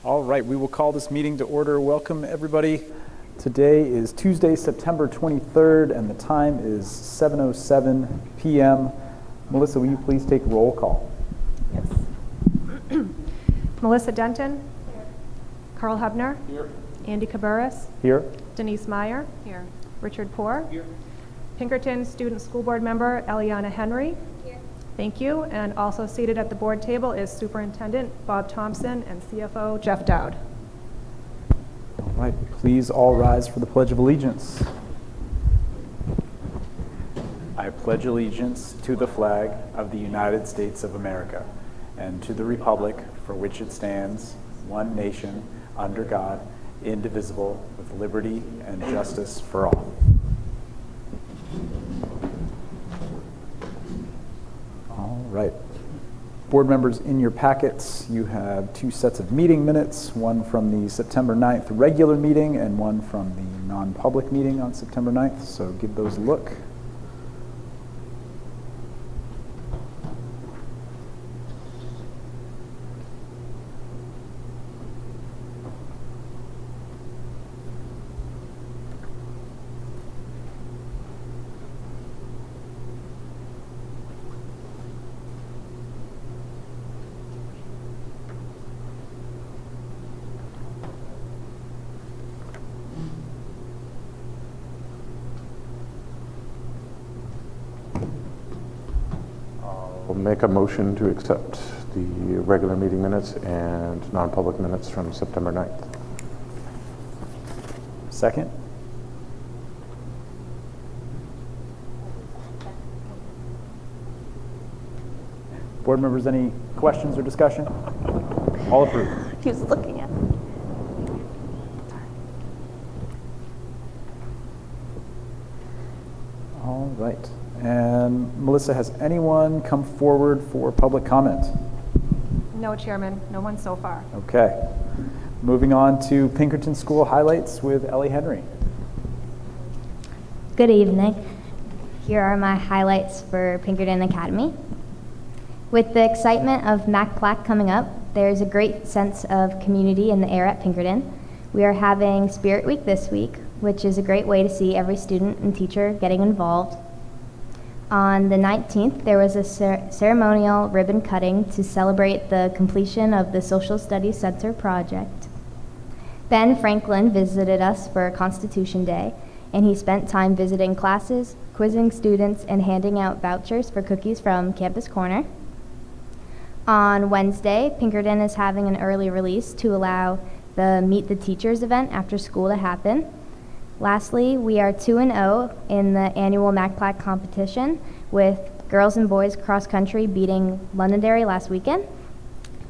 All right, we will call this meeting to order. Welcome, everybody. Today is Tuesday, September 23rd, and the time is 7:07 p.m. Melissa, will you please take roll call? Yes. Melissa Denton. Here. Carl Hubner. Here. Andy Cabarrus. Here. Denise Meyer. Here. Richard Poore. Here. Pinkerton Student School Board Member Eliana Henry. Here. Thank you. And also seated at the board table is Superintendent Bob Thompson and CFO Jeff Dowd. All right, please all rise for the Pledge of Allegiance. I pledge allegiance to the flag of the United States of America and to the republic for which it stands, one nation, under God, indivisible, with liberty and justice for all. All right. Board members, in your packets, you have two sets of meeting minutes, one from the September 9th regular meeting and one from the non-public meeting on September 9th, so give those a look. I'll make a motion to accept the regular meeting minutes and non-public minutes from September 9th. Second? Board members, any questions or discussion? All approved. He was looking at me. All right. And Melissa, has anyone come forward for public comment? No, Chairman. No one so far. Okay. Moving on to Pinkerton School highlights with Ellie Henry. Good evening. Here are my highlights for Pinkerton Academy. With the excitement of Mac Plaque coming up, there's a great sense of community in the air at Pinkerton. We are having Spirit Week this week, which is a great way to see every student and teacher getting involved. On the 19th, there was a ceremonial ribbon cutting to celebrate the completion of the Social Studies Center project. Ben Franklin visited us for Constitution Day, and he spent time visiting classes, quizzing students, and handing out vouchers for cookies from Campus Corner. On Wednesday, Pinkerton is having an early release to allow the Meet the Teachers event after school to happen. Lastly, we are 2-0 in the annual Mac Plaque competition, with girls and boys cross country beating Londonderry last weekend.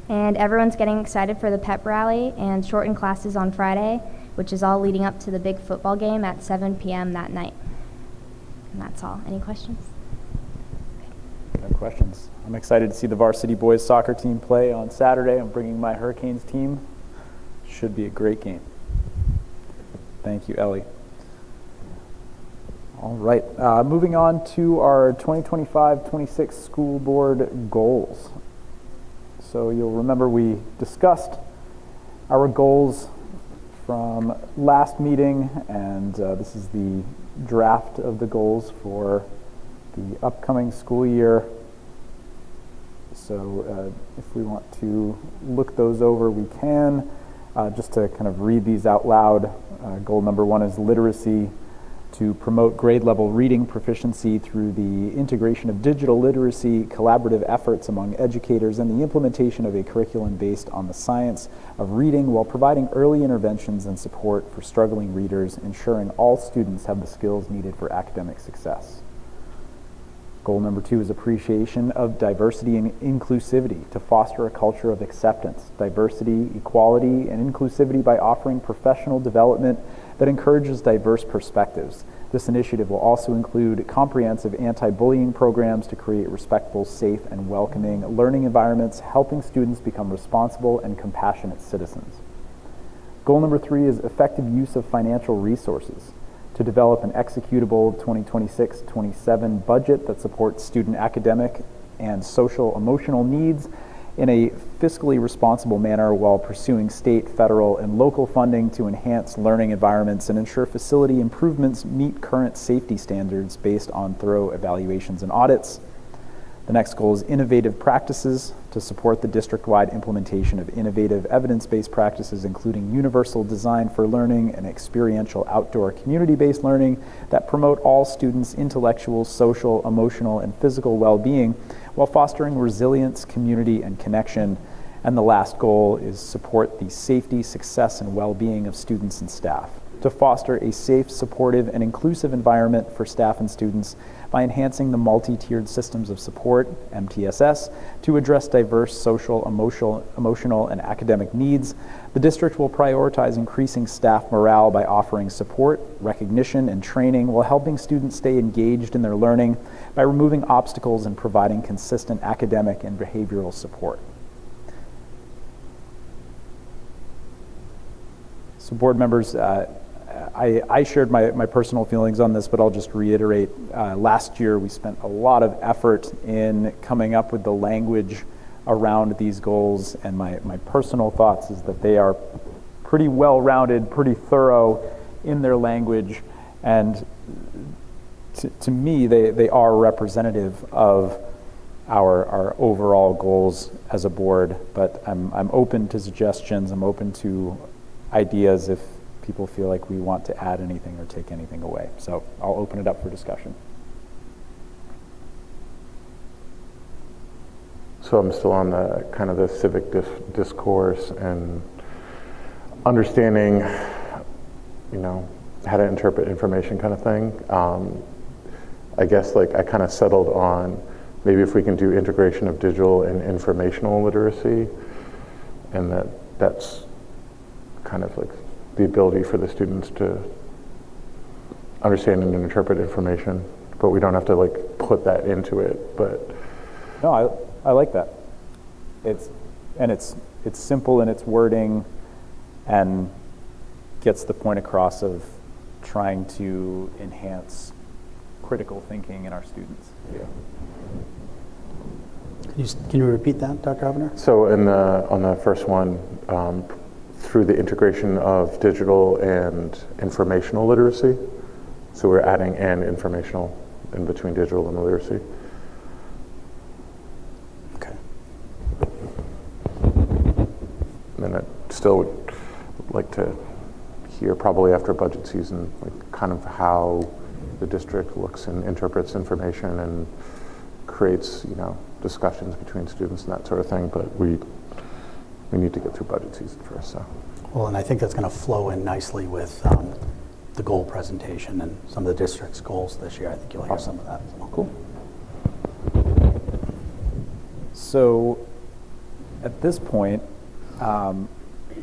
And everyone's getting excited for the pep rally and shortened classes on Friday, which is all leading up to the big football game at 7 p.m. that night. And that's all. Any questions? No questions. I'm excited to see the varsity boys soccer team play on Saturday. I'm bringing my Hurricanes team. Should be a great game. Thank you, Ellie. All right, moving on to our 2025-26 school board goals. So you'll remember we discussed our goals from last meeting, and this is the draft of the goals for the upcoming school year. So if we want to look those over, we can. Just to kind of read these out loud, goal number 1 is literacy, to promote grade level reading proficiency through the integration of digital literacy, collaborative efforts among educators, and the implementation of a curriculum based on the science of reading while providing early interventions and support for struggling readers, ensuring all students have the skills needed for academic success. Goal number 2 is appreciation of diversity and inclusivity, to foster a culture of acceptance, diversity, equality, and inclusivity by offering professional development that encourages diverse perspectives. This initiative will also include comprehensive anti-bullying programs to create respectful, safe, and welcoming learning environments, helping students become responsible and compassionate citizens. Goal number 3 is effective use of financial resources, to develop an executable 2026-27 budget that supports student academic and social emotional needs in a fiscally responsible manner while pursuing state, federal, and local funding to enhance learning environments and ensure facility improvements meet current safety standards based on thorough evaluations and audits. The next goal is innovative practices to support the district-wide implementation of innovative evidence-based practices, including universal design for learning and experiential outdoor community-based learning that promote all students' intellectual, social, emotional, and physical well-being while fostering resilience, community, and connection. And the last goal is support the safety, success, and well-being of students and staff, to foster a safe, supportive, and inclusive environment for staff and students by enhancing the multi-tiered systems of support, MTSS, to address diverse social, emotional, and academic needs. The district will prioritize increasing staff morale by offering support, recognition, and training while helping students stay engaged in their learning by removing obstacles and providing consistent academic and behavioral support. So board members, I shared my personal feelings on this, but I'll just reiterate. Last year, we spent a lot of effort in coming up with the language around these goals, and my personal thoughts is that they are pretty well-rounded, pretty thorough in their language, and to me, they are representative of our overall goals as a board, but I'm open to suggestions, I'm open to ideas if people feel like we want to add anything or take anything away. So I'll open it up for discussion. So I'm still on the kind of the civic discourse and understanding, you know, how to interpret information kind of thing. I guess like I kind of settled on maybe if we can do integration of digital and informational literacy, and that's kind of like the ability for the students to understand and interpret information, but we don't have to like put that into it. But no, I like that. It's simple in its wording and gets the point across of trying to enhance critical thinking in our students. yeah. Can you repeat that, Dr. Hovner? So on the first one, through the integration of digital and informational literacy. So we're adding and informational in between digital and literacy. Okay. And then I still would like to hear, probably after budget season, like kind of how the district looks and interprets information and creates, you know, discussions between students and that sort of thing. But we need to get through budget season first. So. Well, and I think that's going to flow in nicely with the goal presentation and some of the district's goals this year. I think you'll hear some of that. So. Cool. So at this point,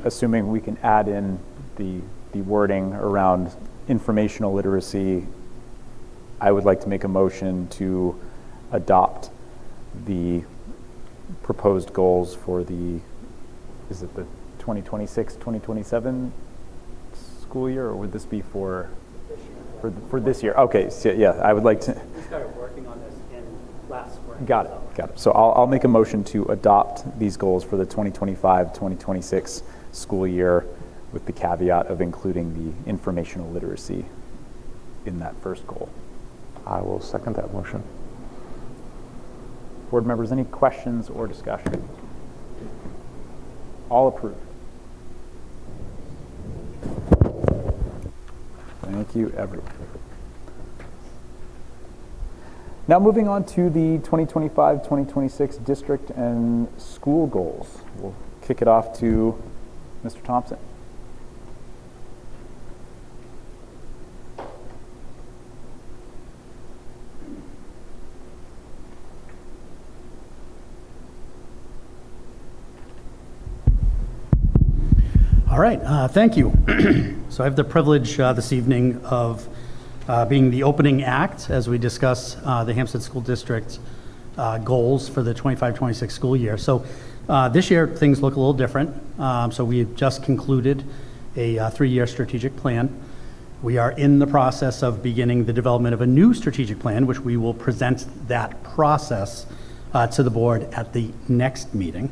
assuming we can add in the wording around informational literacy, I would like to make a motion to adopt the proposed goals for is it the 2026-2027 school year, or would this be for this year? Okay, so yeah, I would like to. We started working on this in last spring. Got it. So I'll make a motion to adopt these goals for the 2025-2026 school year with the caveat of including the informational literacy in that first goal. I will second that motion. Board members, any questions or discussion? All approved. Thank you, everyone. Now moving on to the 2025-2026 district and school goals. We'll kick it off to Mr. Thompson. All right, thank you. So I have the privilege this evening of being the opening act as we discuss the Hampstead School District goals for the 25-26 school year. So this year things look a little different. So we have just concluded a 3-year strategic plan. We are in the process of beginning the development of a new strategic plan, which we will present that process to the board at the next meeting.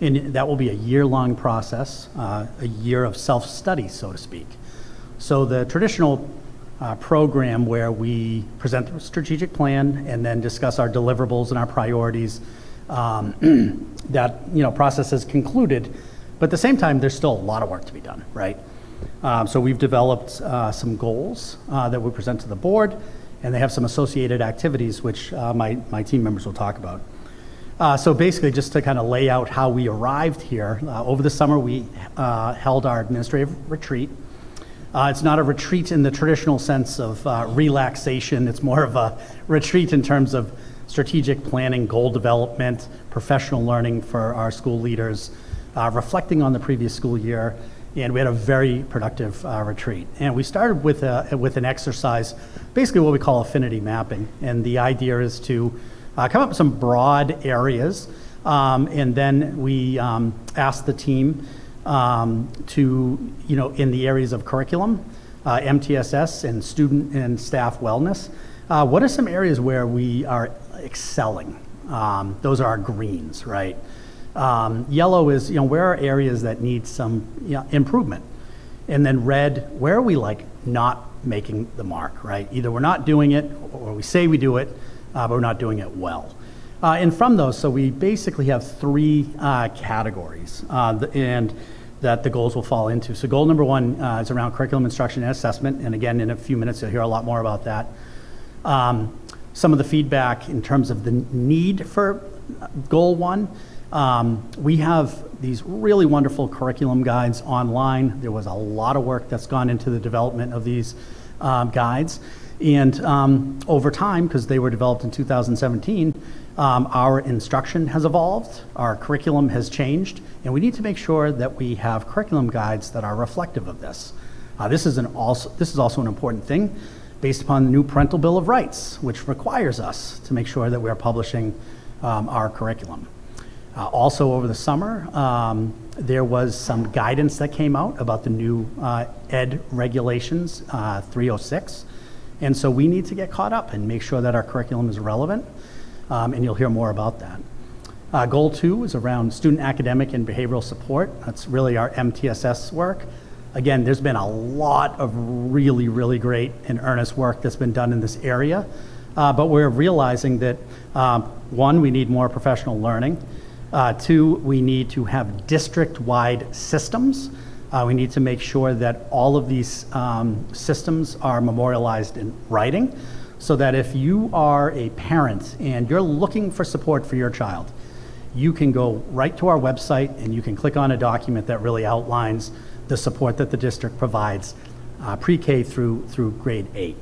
And that will be a year-long process, a year of self-study, so to speak. So the traditional program where we present the strategic plan and then discuss our deliverables and our priorities, that process is concluded. But at the same time, there's still a lot of work to be done, right? So we've developed some goals that we present to the board, and they have some associated activities, which my team members will talk about. So basically, just to kind of lay out how we arrived here, over the summer we held our administrative retreat. It's not a retreat in the traditional sense of relaxation. It's more of a retreat in terms of strategic planning, goal development, professional learning for our school leaders, reflecting on the previous school year, and we had a very productive retreat. And we started with an exercise, basically what we call affinity mapping. And the idea is to come up with some broad areas, and then we asked the team to, in the areas of curriculum, MTSS, and student and staff wellness, what are some areas where we are excelling? Those are our greens, right? Yellow is, where are areas that need some improvement? And then red, where are we not making the mark, right? Either we're not doing it or we say we do it, but we're not doing it well. And from those, so we basically have three categories and that the goals will fall into. So goal number one is around curriculum instruction and assessment. And again, in a few minutes, you'll hear a lot more about that. Some of the feedback in terms of the need for goal one, we have these really wonderful curriculum guides online. There was a lot of work that's gone into the development of these guides. And over time, because they were developed in 2017, our instruction has evolved, our curriculum has changed, and we need to make sure that we have curriculum guides that are reflective of this. This is also an important thing based upon the new Parental Bill of Rights, which requires us to make sure that we are publishing our curriculum. Also over the summer, there was some guidance that came out about the new ed regulations, 306. And so we need to get caught up and make sure that our curriculum is relevant, and you'll hear more about that. Goal two is around student academic and behavioral support. That's really our MTSS work. Again, there's been a lot of really, really great and earnest work that's been done in this area, but we're realizing that one, we need more professional learning. Two, we need to have district-wide systems. We need to make sure that all of these systems are memorialized in writing so that if you are a parent and you're looking for support for your child, you can go right to our website and you can click on a document that really outlines the support that the district provides pre-K through grade 8.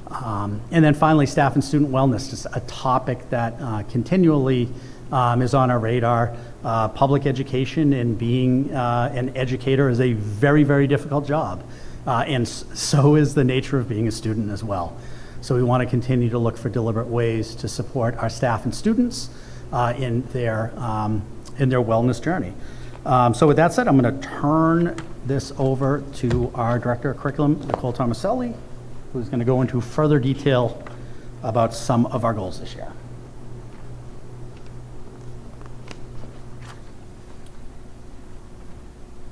And then finally, staff and student wellness, just a topic that continually is on our radar. Public education and being an educator is a very, very difficult job. And so is the nature of being a student as well. So we want to continue to look for deliberate ways to support our staff and students in their wellness journey. So with that said, I'm going to turn this over to our Director of Curriculum, Nicole Tomaselli, who's going to go into further detail about some of our goals this year.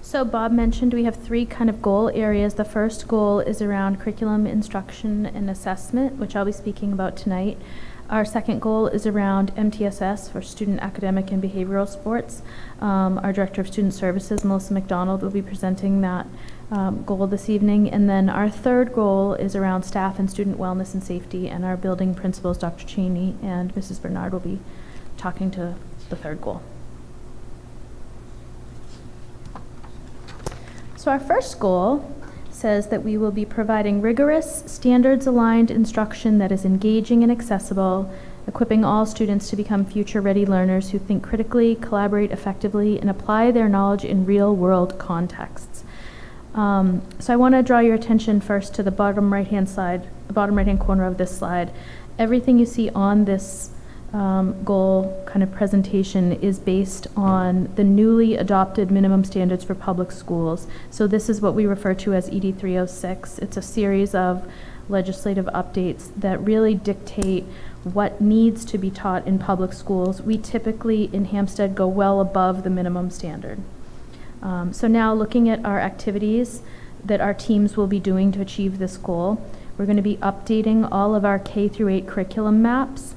So Bob mentioned we have three kind of goal areas. The first goal is around curriculum, instruction, and assessment, which I'll be speaking about tonight. Our second goal is around MTSS, for student academic and behavioral sports. Our Director of Student Services, Melissa McDonald, will be presenting that goal this evening. And then our third goal is around staff and student wellness and safety, and our building principals, Dr. Cheney and Mrs. Bernard, will be talking to the third goal. So our first goal says that we will be providing rigorous, standards-aligned instruction that is engaging and accessible, equipping all students to become future-ready learners who think critically, collaborate effectively, and apply their knowledge in real-world contexts. So I want to draw your attention first to the bottom right-hand corner of this slide. Everything you see on this goal kind of presentation is based on the newly adopted minimum standards for public schools. So this is what we refer to as ED 306. It's a series of legislative updates that really dictate what needs to be taught in public schools. We typically in Hampstead go well above the minimum standard. So now looking at our activities that our teams will be doing to achieve this goal, we're going to be updating all of our K through 8 curriculum maps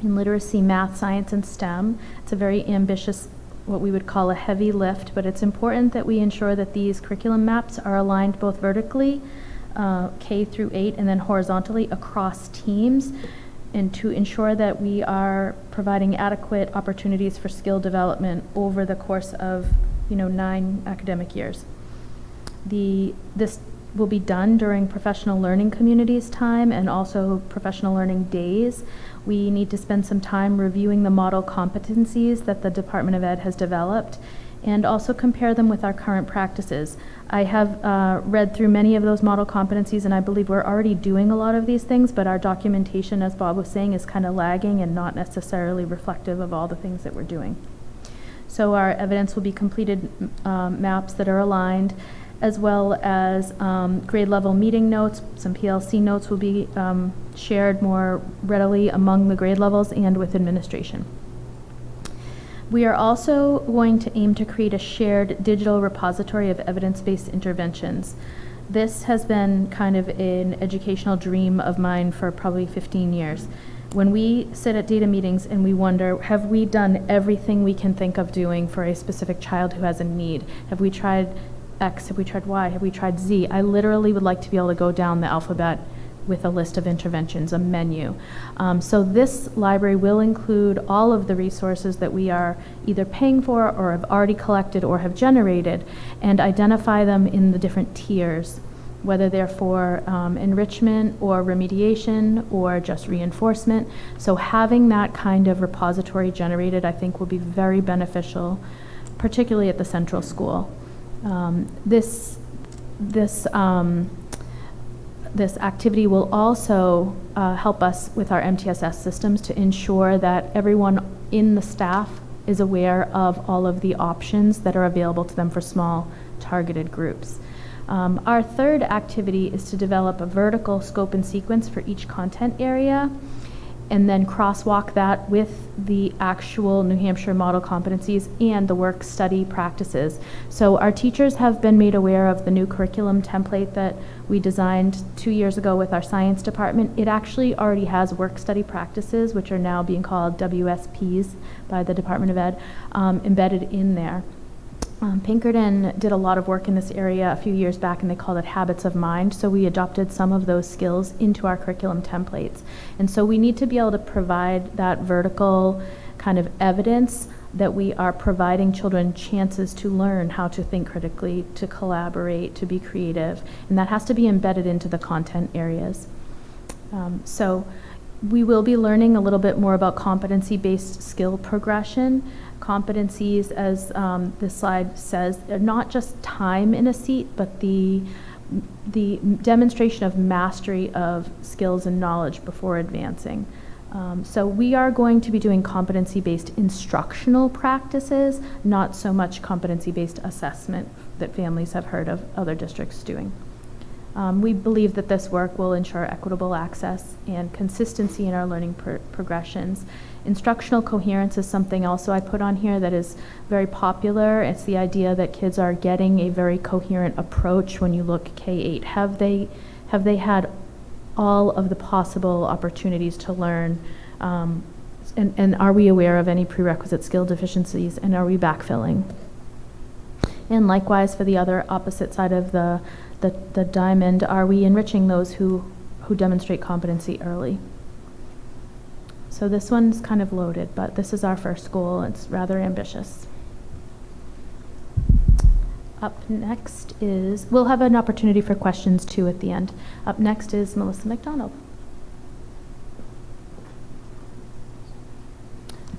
in literacy, math, science, and STEM. It's a very ambitious, what we would call a heavy lift, but it's important that we ensure that these curriculum maps are aligned both vertically, K through 8, and then horizontally across teams, and to ensure that we are providing adequate opportunities for skill development over the course of 9 academic years. This will be done during professional learning communities time and also professional learning days. We need to spend some time reviewing the model competencies that the Department of Ed has developed and also compare them with our current practices. I have read through many of those model competencies, and I believe we're already doing a lot of these things, but our documentation, as Bob was saying, is kind of lagging and not necessarily reflective of all the things that we're doing. So our evidence will be completed maps that are aligned, as well as grade level meeting notes. Some PLC notes will be shared more readily among the grade levels and with administration. We are also going to aim to create a shared digital repository of evidence-based interventions. This has been kind of an educational dream of mine for probably 15 years. When we sit at data meetings and we wonder, have we done everything we can think of doing for a specific child who has a need? Have we tried X? Have we tried Y? Have we tried Z? I literally would like to be able to go down the alphabet with a list of interventions, a menu. So this library will include all of the resources that we are either paying for or have already collected or have generated, and identify them in the different tiers, whether they're for enrichment or remediation or just reinforcement. So having that kind of repository generated, I think, will be very beneficial, particularly at the central school. This activity will also help us with our MTSS systems to ensure that everyone in the staff is aware of all of the options that are available to them for small targeted groups. Our third activity is to develop a vertical scope and sequence for each content area, and then crosswalk that with the actual New Hampshire model competencies and the work study practices. So our teachers have been made aware of the new curriculum template that we designed 2 years ago with our science department. It actually already has work study practices, which are now being called WSPs by the Department of Ed, embedded in there. Pinkerton did a lot of work in this area a few years back, and they called it habits of mind. So we adopted some of those skills into our curriculum templates. And so we need to be able to provide that vertical kind of evidence that we are providing children chances to learn how to think critically, to collaborate, to be creative. And that has to be embedded into the content areas. So we will be learning a little bit more about competency-based skill progression. Competencies, as this slide says, are not just time in a seat, but the demonstration of mastery of skills and knowledge before advancing. So we are going to be doing competency-based instructional practices, not so much competency-based assessment that families have heard of other districts doing. We believe that this work will ensure equitable access and consistency in our learning progressions. Instructional coherence is something also I put on here that is very popular. It's the idea that kids are getting a very coherent approach when you look K-8. Have they had all of the possible opportunities to learn? And are we aware of any prerequisite skill deficiencies, and are we backfilling? And likewise, for the other opposite side of the diamond, are we enriching those who demonstrate competency early? So this one's kind of loaded, but this is our first goal. It's rather ambitious. Up next is, we'll have an opportunity for questions too at the end. Up next is Melissa McDonald.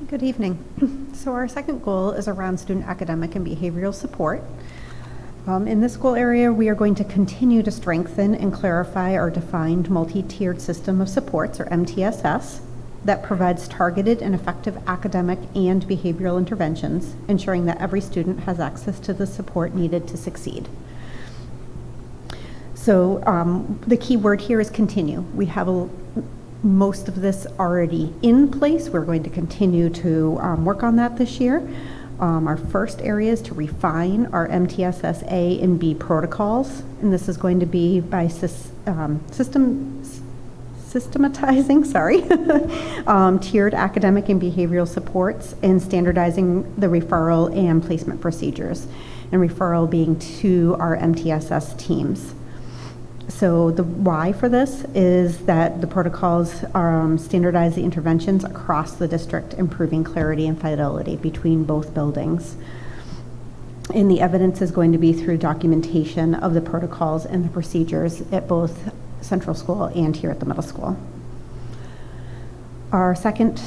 Good evening. So our second goal is around student academic and behavioral support. In this goal area, we are going to continue to strengthen and clarify our defined multi-tiered system of supports, or MTSS, that provides targeted and effective academic and behavioral interventions, ensuring that every student has access to the support needed to succeed. So the key word here is continue. We have most of this already in place. We're going to continue to work on that this year. Our first area is to refine our MTSS A and B protocols, and this is going to be by systematizing, tiered academic and behavioral supports and standardizing the referral and placement procedures, and referral being to our MTSS teams. So the why for this is that the protocols standardize the interventions across the district, improving clarity and fidelity between both buildings. And the evidence is going to be through documentation of the protocols and the procedures at both Central School and here at the middle school. Our second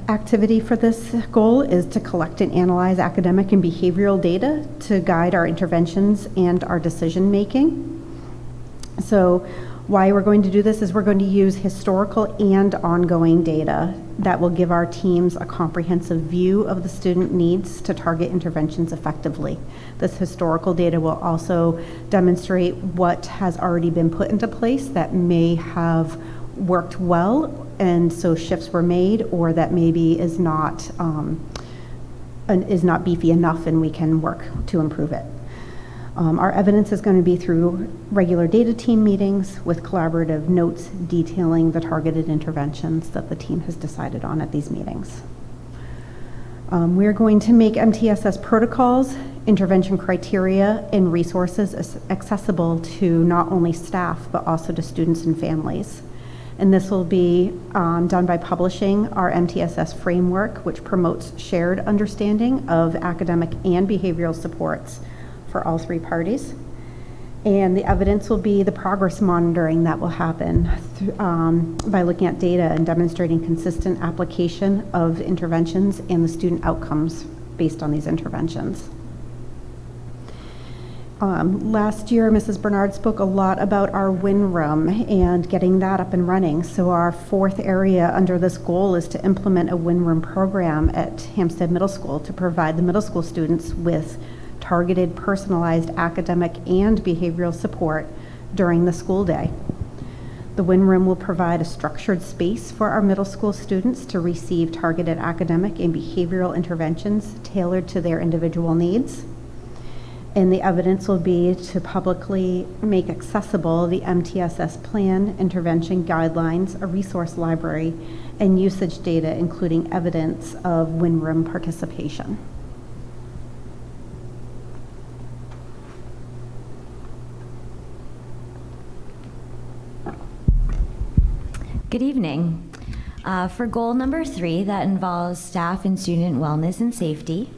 activity for this goal is to collect and analyze academic and behavioral data to guide our interventions and our decision making. So why we're going to do this is we're going to use historical and ongoing data that will give our teams a comprehensive view of the student needs to target interventions effectively. This historical data will also demonstrate what has already been put into place that may have worked well, and so shifts were made, or that maybe is not beefy enough and we can work to improve it. Our evidence is going to be through regular data team meetings with collaborative notes detailing the targeted interventions that the team has decided on at these meetings. We're going to make MTSS protocols, intervention criteria, and resources accessible to not only staff, but also to students and families. And this will be done by publishing our MTSS framework, which promotes shared understanding of academic and behavioral supports for all three parties. And the evidence will be the progress monitoring that will happen by looking at data and demonstrating consistent application of interventions and the student outcomes based on these interventions. Last year, Mrs. Bernard spoke a lot about our WIN room and getting that up and running. So our fourth area under this goal is to implement a WIN room program at Hampstead Middle School to provide the middle school students with targeted, personalized academic and behavioral support during the school day. The WIN room will provide a structured space for our middle school students to receive targeted academic and behavioral interventions tailored to their individual needs. And the evidence will be to publicly make accessible the MTSS plan, intervention guidelines, a resource library, and usage data, including evidence of WIN room participation. Good evening. For goal number 3, that involves staff and student wellness and safety,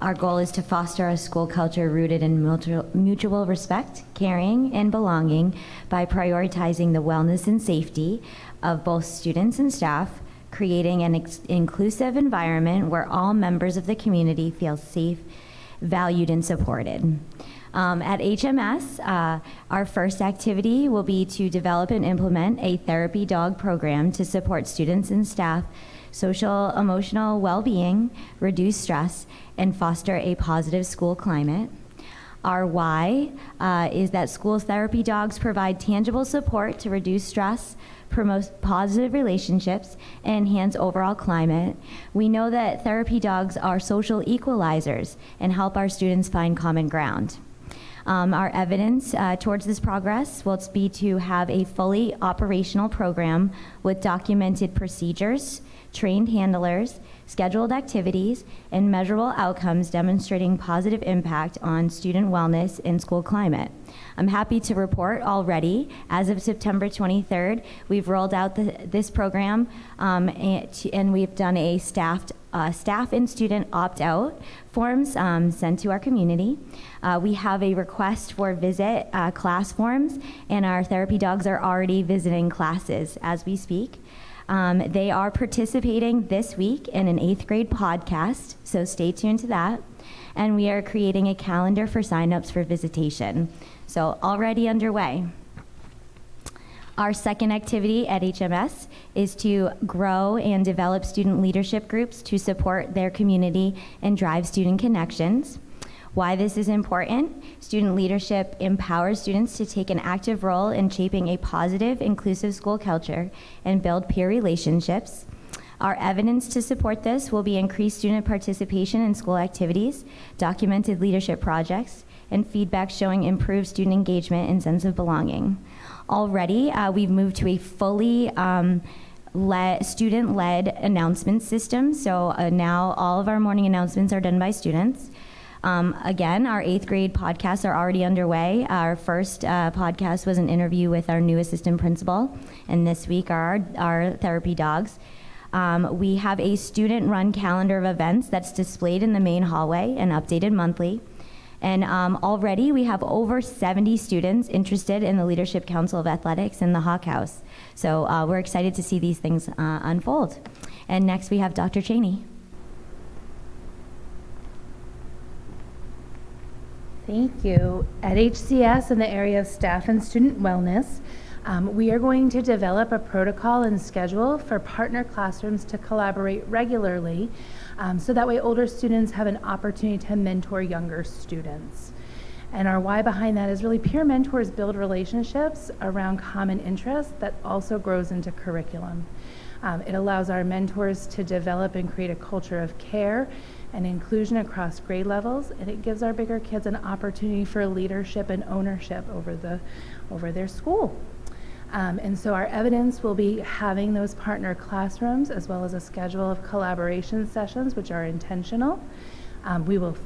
our goal is to foster a school culture rooted in mutual respect, caring, and belonging by prioritizing the wellness and safety of both students and staff, creating an inclusive environment where all members of the community feel safe, valued, and supported. At HMS, our first activity will be to develop and implement a therapy dog program to support students and staff social, emotional well-being, reduce stress, and foster a positive school climate. Our why is that school therapy dogs provide tangible support to reduce stress, promote positive relationships, and enhance overall climate. We know that therapy dogs are social equalizers and help our students find common ground. Our evidence towards this progress will be to have a fully operational program with documented procedures, trained handlers, scheduled activities, and measurable outcomes demonstrating positive impact on student wellness and school climate. I'm happy to report already, as of September 23rd, we've rolled out this program and we've done a staff and student opt-out forms sent to our community. We have a request for visit class forms, and our therapy dogs are already visiting classes as we speak. They are participating this week in an 8th grade podcast, so stay tuned to that. And we are creating a calendar for signups for visitation. So already underway. Our second activity at HMS is to grow and develop student leadership groups to support their community and drive student connections. Why this is important: student leadership empowers students to take an active role in shaping a positive, inclusive school culture and build peer relationships. Our evidence to support this will be increased student participation in school activities, documented leadership projects, and feedback showing improved student engagement and sense of belonging. Already, we've moved to a fully student-led announcement system, so now all of our morning announcements are done by students. Again, our 8th grade podcasts are already underway. Our first podcast was an interview with our new assistant principal, and this week are our therapy dogs. We have a student-run calendar of events that's displayed in the main hallway and updated monthly. And already we have over 70 students interested in the Leadership Council of Athletics in the Hawk House. So we're excited to see these things unfold. And next we have Dr. Cheney. Thank you. At HCS, in the area of staff and student wellness, we are going to develop a protocol and schedule for partner classrooms to collaborate regularly, so that way older students have an opportunity to mentor younger students. And our why behind that is really peer mentors build relationships around common interests that also grows into curriculum. It allows our mentors to develop and create a culture of care and inclusion across grade levels, and it gives our bigger kids an opportunity for leadership and ownership over their school. And so our evidence will be having those partner classrooms as well as a schedule of collaboration sessions which are intentional. We will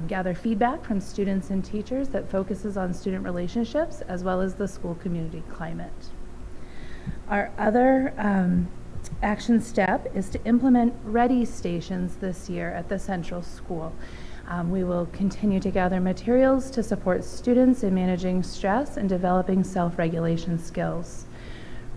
gather feedback from students and teachers that focuses on student relationships as well as the school community climate. Our other action step is to implement Ready stations this year at the Central School. We will continue to gather materials to support students in managing stress and developing self-regulation skills.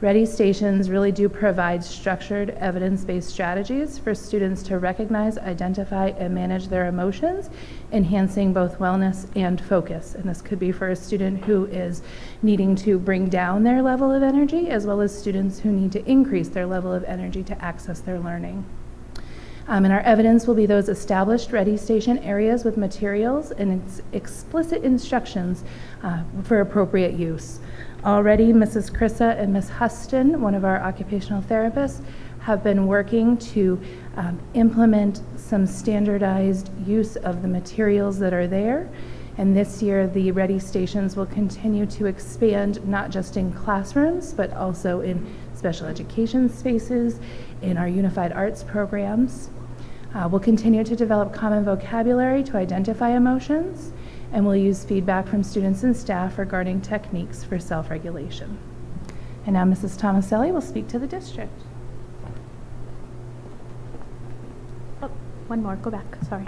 Ready stations really do provide structured, evidence-based strategies for students to recognize, identify, and manage their emotions, enhancing both wellness and focus. And this could be for a student who is needing to bring down their level of energy, as well as students who need to increase their level of energy to access their learning. And our evidence will be those established Ready Station areas with materials and explicit instructions for appropriate use. Already, Mrs. Chrissa and Ms. Huston, one of our occupational therapists, have been working to implement some standardized use of the materials that are there. And this year, the Ready Stations will continue to expand not just in classrooms, but also in special education spaces, in our unified arts programs. We'll continue to develop common vocabulary to identify emotions, and we'll use feedback from students and staff regarding techniques for self-regulation. And now Mrs. Tomaselli will speak to the district. Oh, one more, go back, sorry.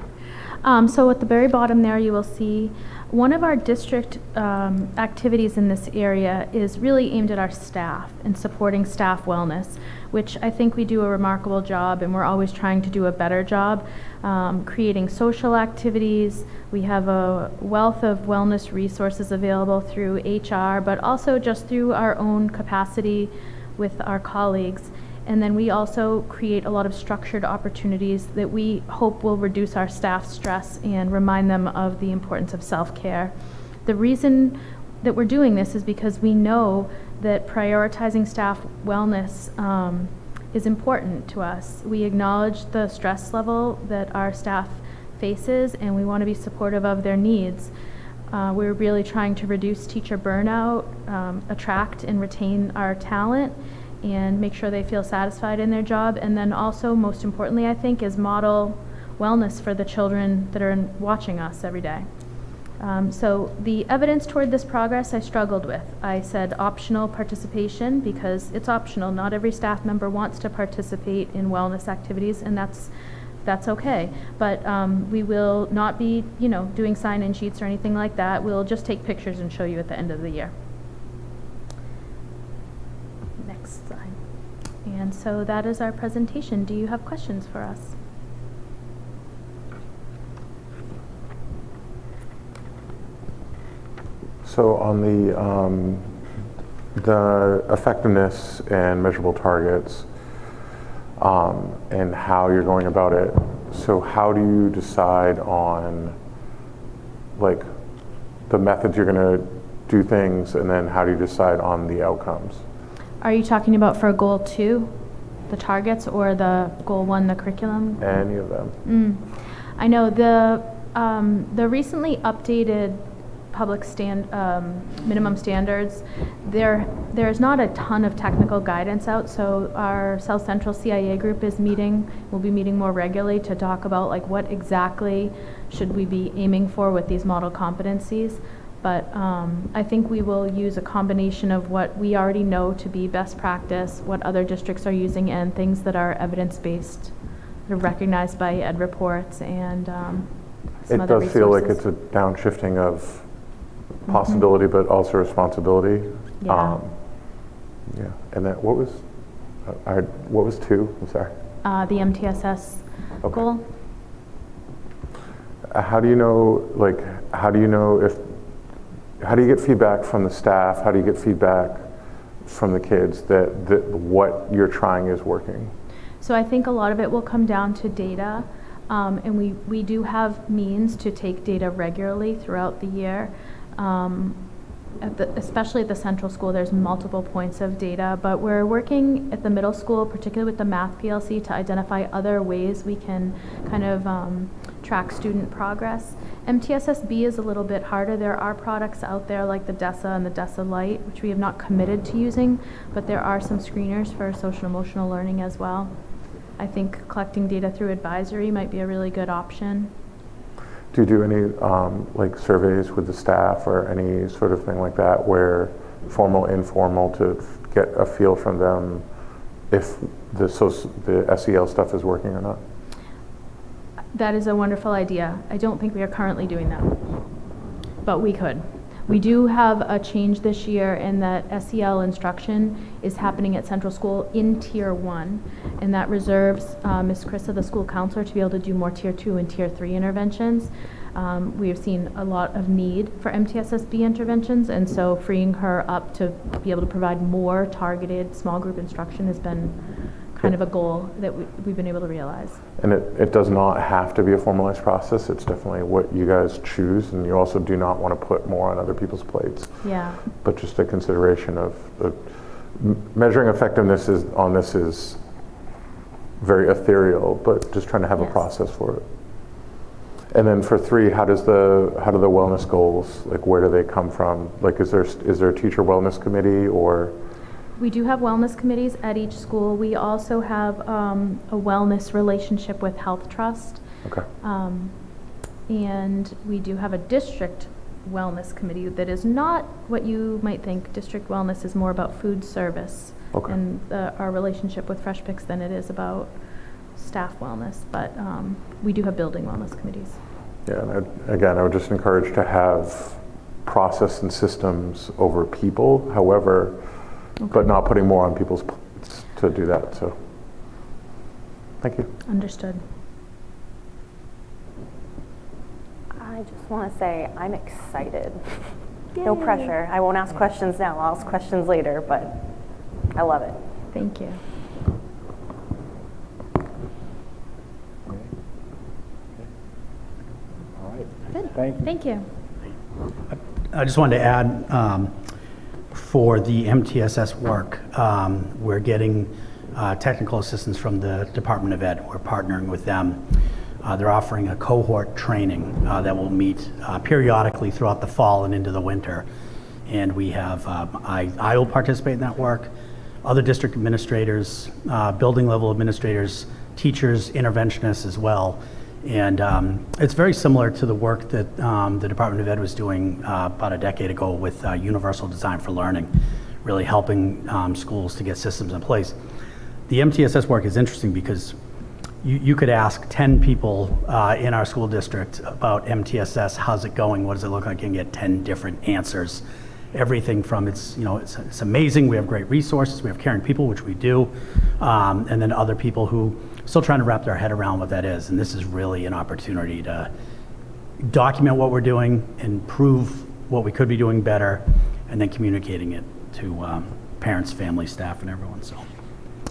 So at the very bottom there, you will see one of our district activities in this area is really aimed at our staff and supporting staff wellness, which I think we do a remarkable job, and we're always trying to do a better job, creating social activities. We have a wealth of wellness resources available through HR, but also just through our own capacity with our colleagues. And then we also create a lot of structured opportunities that we hope will reduce our staff stress and remind them of the importance of self-care. The reason that we're doing this is because we know that prioritizing staff wellness is important to us. We acknowledge the stress level that our staff faces, and we want to be supportive of their needs. We're really trying to reduce teacher burnout, attract and retain our talent, and make sure they feel satisfied in their job. And then also, most importantly, I think, is model wellness for the children that are watching us every day. So the evidence toward this progress I struggled with. I said optional participation because it's optional. Not every staff member wants to participate in wellness activities, and that's okay. But we will not be, doing sign-in sheets or anything like that. We'll just take pictures and show you at the end of the year. Next slide. And so that is our presentation. Do you have questions for us? So on the effectiveness and measurable targets and how you're going about it, so how do you decide on like the methods you're going to do things, and then how do you decide on the outcomes? Are you talking about for goal 2, the targets, or the goal 1, the curriculum? Any of them. I know the recently updated public minimum standards, there's not a ton of technical guidance out, so our South Central CIA group will be meeting more regularly to talk about like what exactly should we be aiming for with these model competencies. But I think we will use a combination of what we already know to be best practice, what other districts are using, and things that are evidence-based, that are recognized by ed reports and some It other does feel like resources. it's a downshifting of possibility, but also responsibility. Yeah. Yeah. And then what was 2? I'm sorry. The MTSS Okay. goal. How do you know, how do you get feedback from the staff? How do you get feedback from the kids that what you're trying is working? So I think a lot of it will come down to data, and we do have means to take data regularly throughout the year. Especially at the central school, there's multiple points of data, but we're working at the middle school, particularly with the math PLC, to identify other ways we can kind of track student progress. MTSSB is a little bit harder. There are products out there like the DESA and the DESA Lite, which we have not committed to using, but there are some screeners for social emotional learning as well. I think collecting data through advisory might be a really good option. Do you do any surveys with the staff or any sort of thing like that, where formal, informal, to get a feel from them if the SEL stuff is working or not? That is a wonderful idea. I don't think we are currently doing that, but we could. We do have a change this year in that SEL instruction is happening at Central School in Tier 1, and that reserves Ms. Chrissa, the school counselor, to be able to do more Tier 2 and Tier 3 interventions. We have seen a lot of need for MTSSB interventions, and so freeing her up to be able to provide more targeted small group instruction has been kind of a goal that we've been able to realize. And it does not have to be a formalized process. It's definitely what you guys choose, and you also do not want to put more on other people's plates. Yeah. But just a consideration of measuring effectiveness on this is very ethereal, but just trying to have a process for it. And then for 3, how do the wellness goals, where do they come from? Is there a teacher wellness committee, or? We do have wellness committees at each school. We also have a wellness relationship with Health Trust. Okay. And we do have a district wellness committee that is not what you might think. District wellness is more about food service and our relationship with Fresh Picks than it is about staff wellness. But we do have building wellness committees. Yeah, and again, I would just encourage to have process and systems over people. However, but not putting more on people's plates to do that. So, thank you. Understood. I just want to say I'm excited. No pressure. I won't ask questions now. I'll ask questions later, but I love it. Thank you. All right. Good. Thank you. I just wanted to add, for the MTSS work, we're getting technical assistance from the Department of Ed. We're partnering with them. They're offering a cohort training that will meet periodically throughout the fall and into the winter. And we have, I will participate in that work, other district administrators, building level administrators, teachers, interventionists as well. And it's very similar to the work that the Department of Ed was doing about a decade ago with Universal Design for Learning, really helping schools to get systems in place. The MTSS work is interesting because you could ask 10 people in our school district about MTSS, how's it going, what does it look like, and get 10 different answers. Everything from it's amazing, we have great resources, we have caring people, which we do, and then other people who still trying to wrap their head around what that is. And this is really an opportunity to document what we're doing, improve what we could be doing better, and then communicating it to parents, family, staff, and everyone. So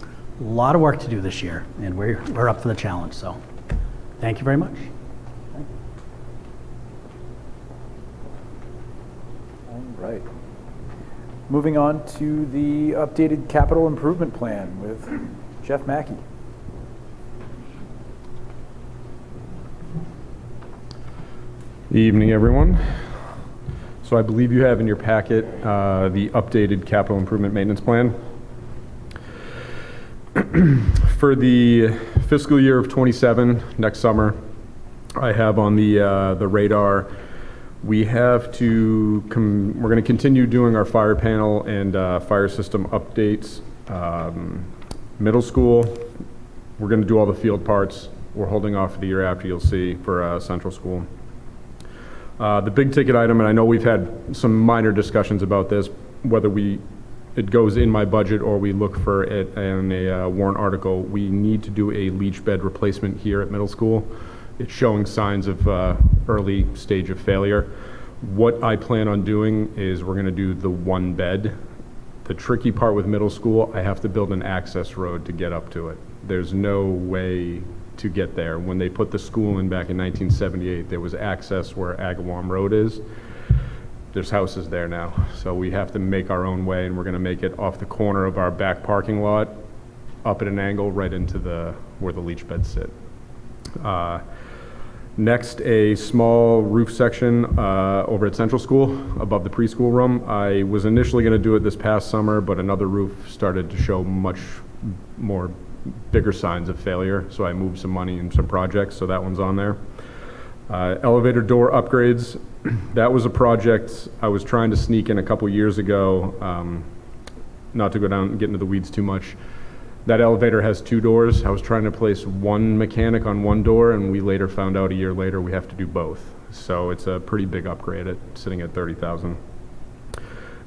a lot of work to do this year, and we're up for the challenge. So thank you very much. All right. Moving on to the updated capital improvement plan with Jeff Mackey. Evening, everyone. So I believe you have in your packet the updated capital improvement maintenance plan. For the fiscal year of 27, next summer, I have on the radar, we have to, we're going to continue doing our fire panel and fire system updates. Middle school, we're going to do all the field parts. We're holding off for the year after, you'll see, for central school. The big ticket item, and I know we've had some minor discussions about this, whether it goes in my budget or we look for it in a warrant article, we need to do a leach bed replacement here at middle school. It's showing signs of early stage of failure. What I plan on doing is we're going to do the one bed. The tricky part with middle school, I have to build an access road to get up to it. There's no way to get there. When they put the school in back in 1978, there was access where Agawam Road is. There's houses there now, so we have to make our own way, and we're going to make it off the corner of our back parking lot, up at an angle right into where the leach beds sit. Next, a small roof section over at Central School above the preschool room. I was initially going to do it this past summer, but another roof started to show much more bigger signs of failure, so I moved some money in some projects, so that one's on there. Elevator door upgrades. That was a project I was trying to sneak in a couple years ago, not to go down and get into the weeds too much. That elevator has 2 doors. I was trying to place one mechanic on one door, and we later found out a year later we have to do both. So it's a pretty big upgrade, sitting at $30,000.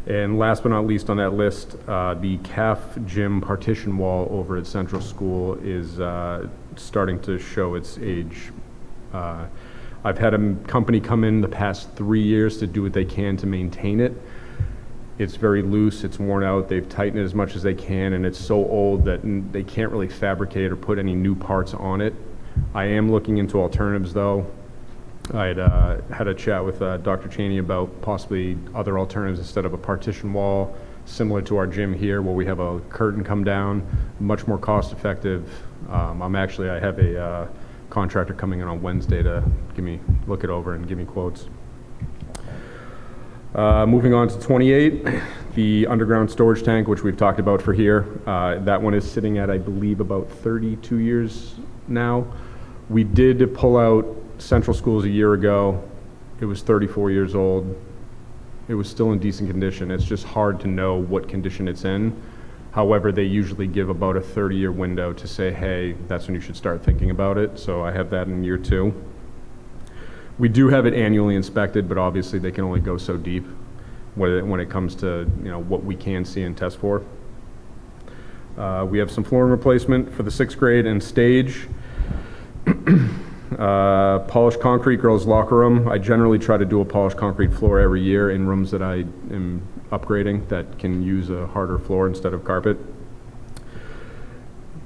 And last but not least on that list, the CAF gym partition wall over at Central School is starting to show its age. I've had a company come in the past 3 years to do what they can to maintain it. It's very loose, it's worn out, they've tightened it as much as they can, and it's so old that they can't really fabricate or put any new parts on it. I am looking into alternatives though. I had a chat with Dr. Cheney about possibly other alternatives instead of a partition wall, similar to our gym here where we have a curtain come down, much more cost effective. I have a contractor coming in on Wednesday to look it over and give me quotes. Moving on to 28, the underground storage tank, which we've talked about for here. That one is sitting at, I believe, about 32 years now. We did pull out Central Schools a year ago. It was 34 years old. It was still in decent condition. It's just hard to know what condition it's in. However, they usually give about a 30-year window to say, hey, that's when you should start thinking about it. So I have that in year 2. We do have it annually inspected, but obviously they can only go so deep when it comes to what we can see and test for. We have some flooring replacement for the 6th grade and stage. Polished concrete, girls' locker room. I generally try to do a polished concrete floor every year in rooms that I am upgrading that can use a harder floor instead of carpet.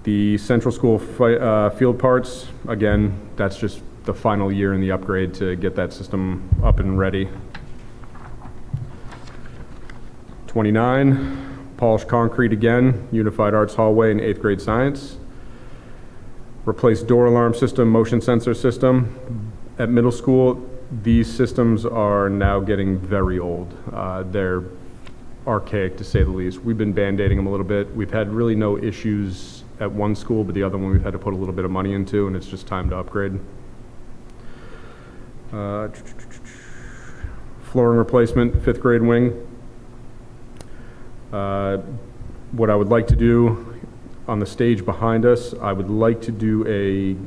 The Central School field parts, again, that's just the final year in the upgrade to get that system up and ready. 29, polished concrete again, Unified Arts Hallway and 8th grade science. Replace door alarm system, motion sensor system. At middle school, these systems are now getting very old. They're archaic to say the least. We've been band-aiding them a little bit. We've had really no issues at one school, but the other one we've had to put a little bit of money into, and it's just time to upgrade. Flooring replacement, 5th grade wing. What I would like to do on the stage behind us, I would like to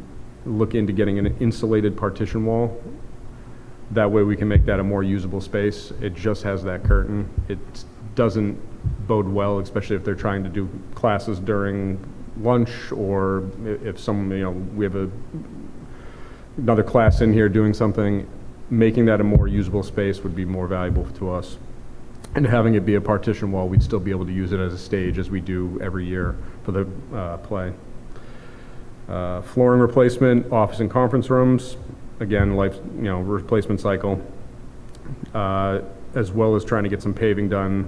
look into getting an insulated partition wall. That way we can make that a more usable space. It just has that curtain. It doesn't bode well, especially if they're trying to do classes during lunch, or if we have another class in here doing something. Making that a more usable space would be more valuable to us. And having it be a partition wall, we'd still be able to use it as a stage as we do every year for the play. Flooring replacement, office and conference rooms, again, replacement cycle. as well as trying to get some paving done,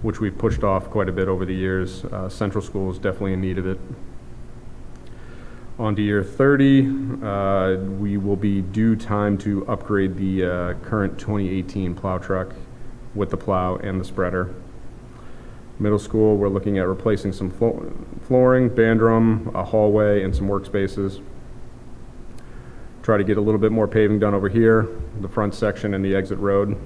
which we've pushed off quite a bit over the years. Central School is definitely in need of it. On to year 30, we will be due time to upgrade the current 2018 plow truck with the plow and the spreader. Middle school, we're looking at replacing some flooring, band room, a hallway, and some workspaces. Try to get a little bit more paving done over here, the front section and the exit road.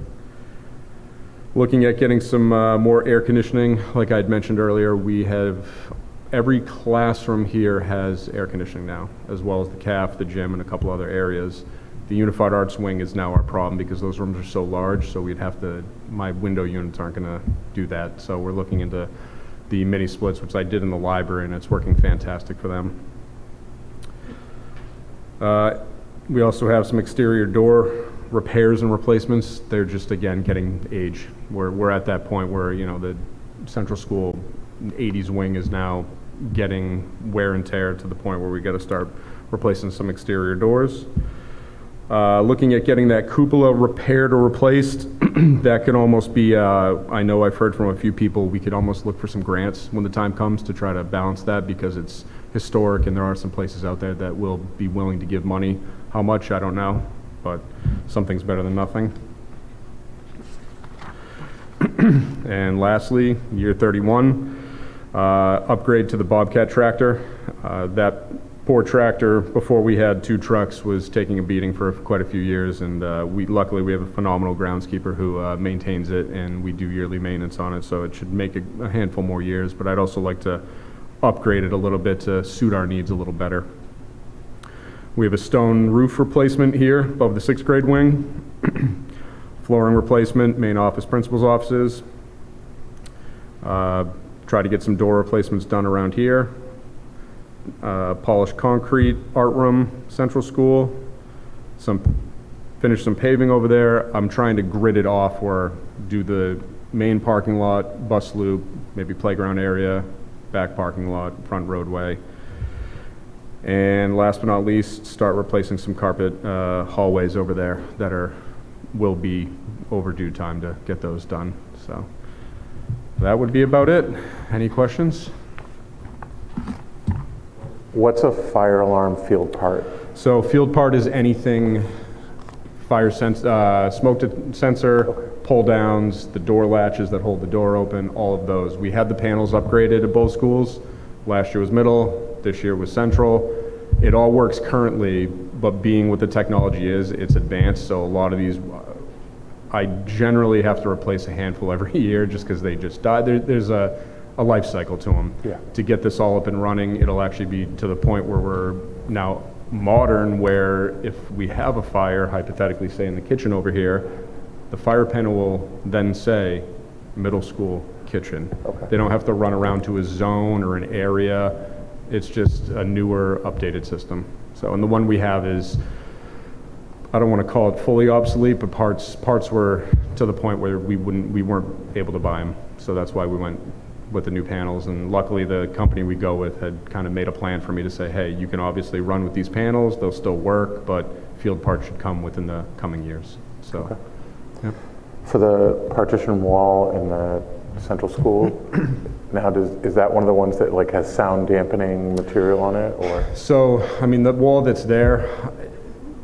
Looking at getting some more air conditioning. Like I'd mentioned earlier, we have every classroom here has air conditioning now, as well as the CAF, the gym, and a couple other areas. The Unified Arts wing is now our problem because those rooms are so large, so we'd have to, my window units aren't gonna do that. So we're looking into the mini splits, which I did in the library, and it's working fantastic for them. We also have some exterior door repairs and replacements. They're just, again, getting age. We're at that point where, you know, the Central School 80s wing is now getting wear and tear to the point where we got to start replacing some exterior doors. Looking at getting that cupola repaired or replaced. That could almost be, I know I've heard from a few people, we could almost look for some grants when the time comes to try to balance that, because it's historic and there are some places out there that will be willing to give money. How much, I don't know, but something's better than nothing. And lastly, year 31, upgrade to the Bobcat tractor. That poor tractor, before we had 2 trucks, was taking a beating for quite a few years, and luckily we have a phenomenal groundskeeper who maintains it, and we do yearly maintenance on it, so it should make a handful more years. But I'd also like to upgrade it a little bit to suit our needs a little better. We have a stone roof replacement here above the 6th grade wing. Flooring replacement, main office, principal's offices. Try to get some door replacements done around here. Polished concrete, art room, Central School. Finish some paving over there. I'm trying to grid it off or do the main parking lot, bus loop, maybe playground area, back parking lot, front roadway. And last but not least, start replacing some carpet hallways over there that will be overdue time to get those done. So that would be about it. Any questions? What's a fire alarm field part? So field part is anything fire smoke sensor, pull downs, the door latches that hold the door open, all of those. We had the panels upgraded at both schools. Last year was middle, this year was Central. It all works currently, but being what the technology is, it's advanced. So a lot of these, I generally have to replace a handful every year just because they just die. There's a life cycle to them. Yeah. To get this all up and running, it'll actually be to the point where we're now modern, where if we have a fire, hypothetically say in the kitchen over here, the fire panel will then say middle school kitchen. Okay. They don't have to run around to a zone or an area. It's just a newer, updated system. So, and the one we have is, I don't want to call it fully obsolete, but parts were to the point where we weren't able to buy them. So that's why we went with the new panels. And luckily the company we go with had kind of made a plan for me to say, hey, you can obviously run with these panels, they'll still work, but field parts should come within the coming years. So, okay. Yeah. For the partition wall in the Central School, now is that one of the ones that like has sound dampening material on it, or? So, I mean, the wall that's there,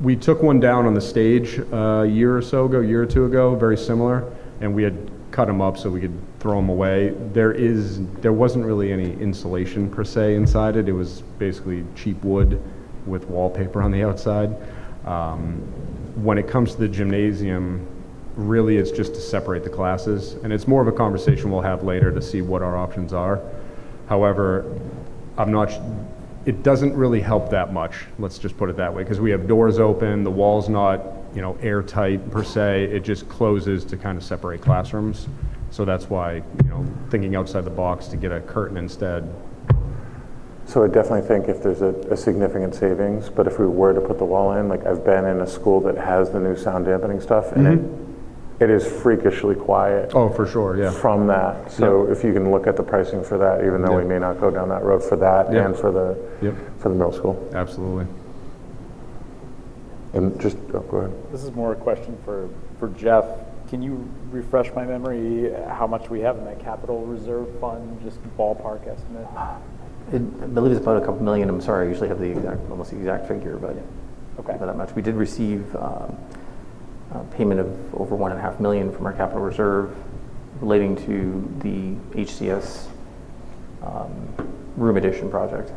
we took one down on the stage a year or two ago, very similar, and we had cut them up so we could throw them away. There wasn't really any insulation per se inside it. It was basically cheap wood with wallpaper on the outside. When it comes to the gymnasium, really it's just to separate the classes, and it's more of a conversation we'll have later to see what our options are. However, it doesn't really help that much, let's just put it that way, because we have doors open, the wall's not, airtight per se. It just closes to kind of separate classrooms. So that's why, thinking outside the box to get a curtain instead. So I definitely think if there's a significant savings, but if we were to put the wall in, like I've been in a school that has the new sound dampening stuff, and it is freakishly quiet. Oh, for sure, yeah. From that. So if you can look at the pricing for that, even though we may not go down that road for that and for the middle school. Absolutely. And just, go ahead. This is more a question for Jeff. Can you refresh my memory how much we have in that capital reserve fund, just ballpark estimate? I believe it's about a couple million. I'm sorry, I usually have the exact, almost the exact figure, but Okay. about that much. We did receive a payment of over $1.5 million from our capital reserve relating to the HCS room addition project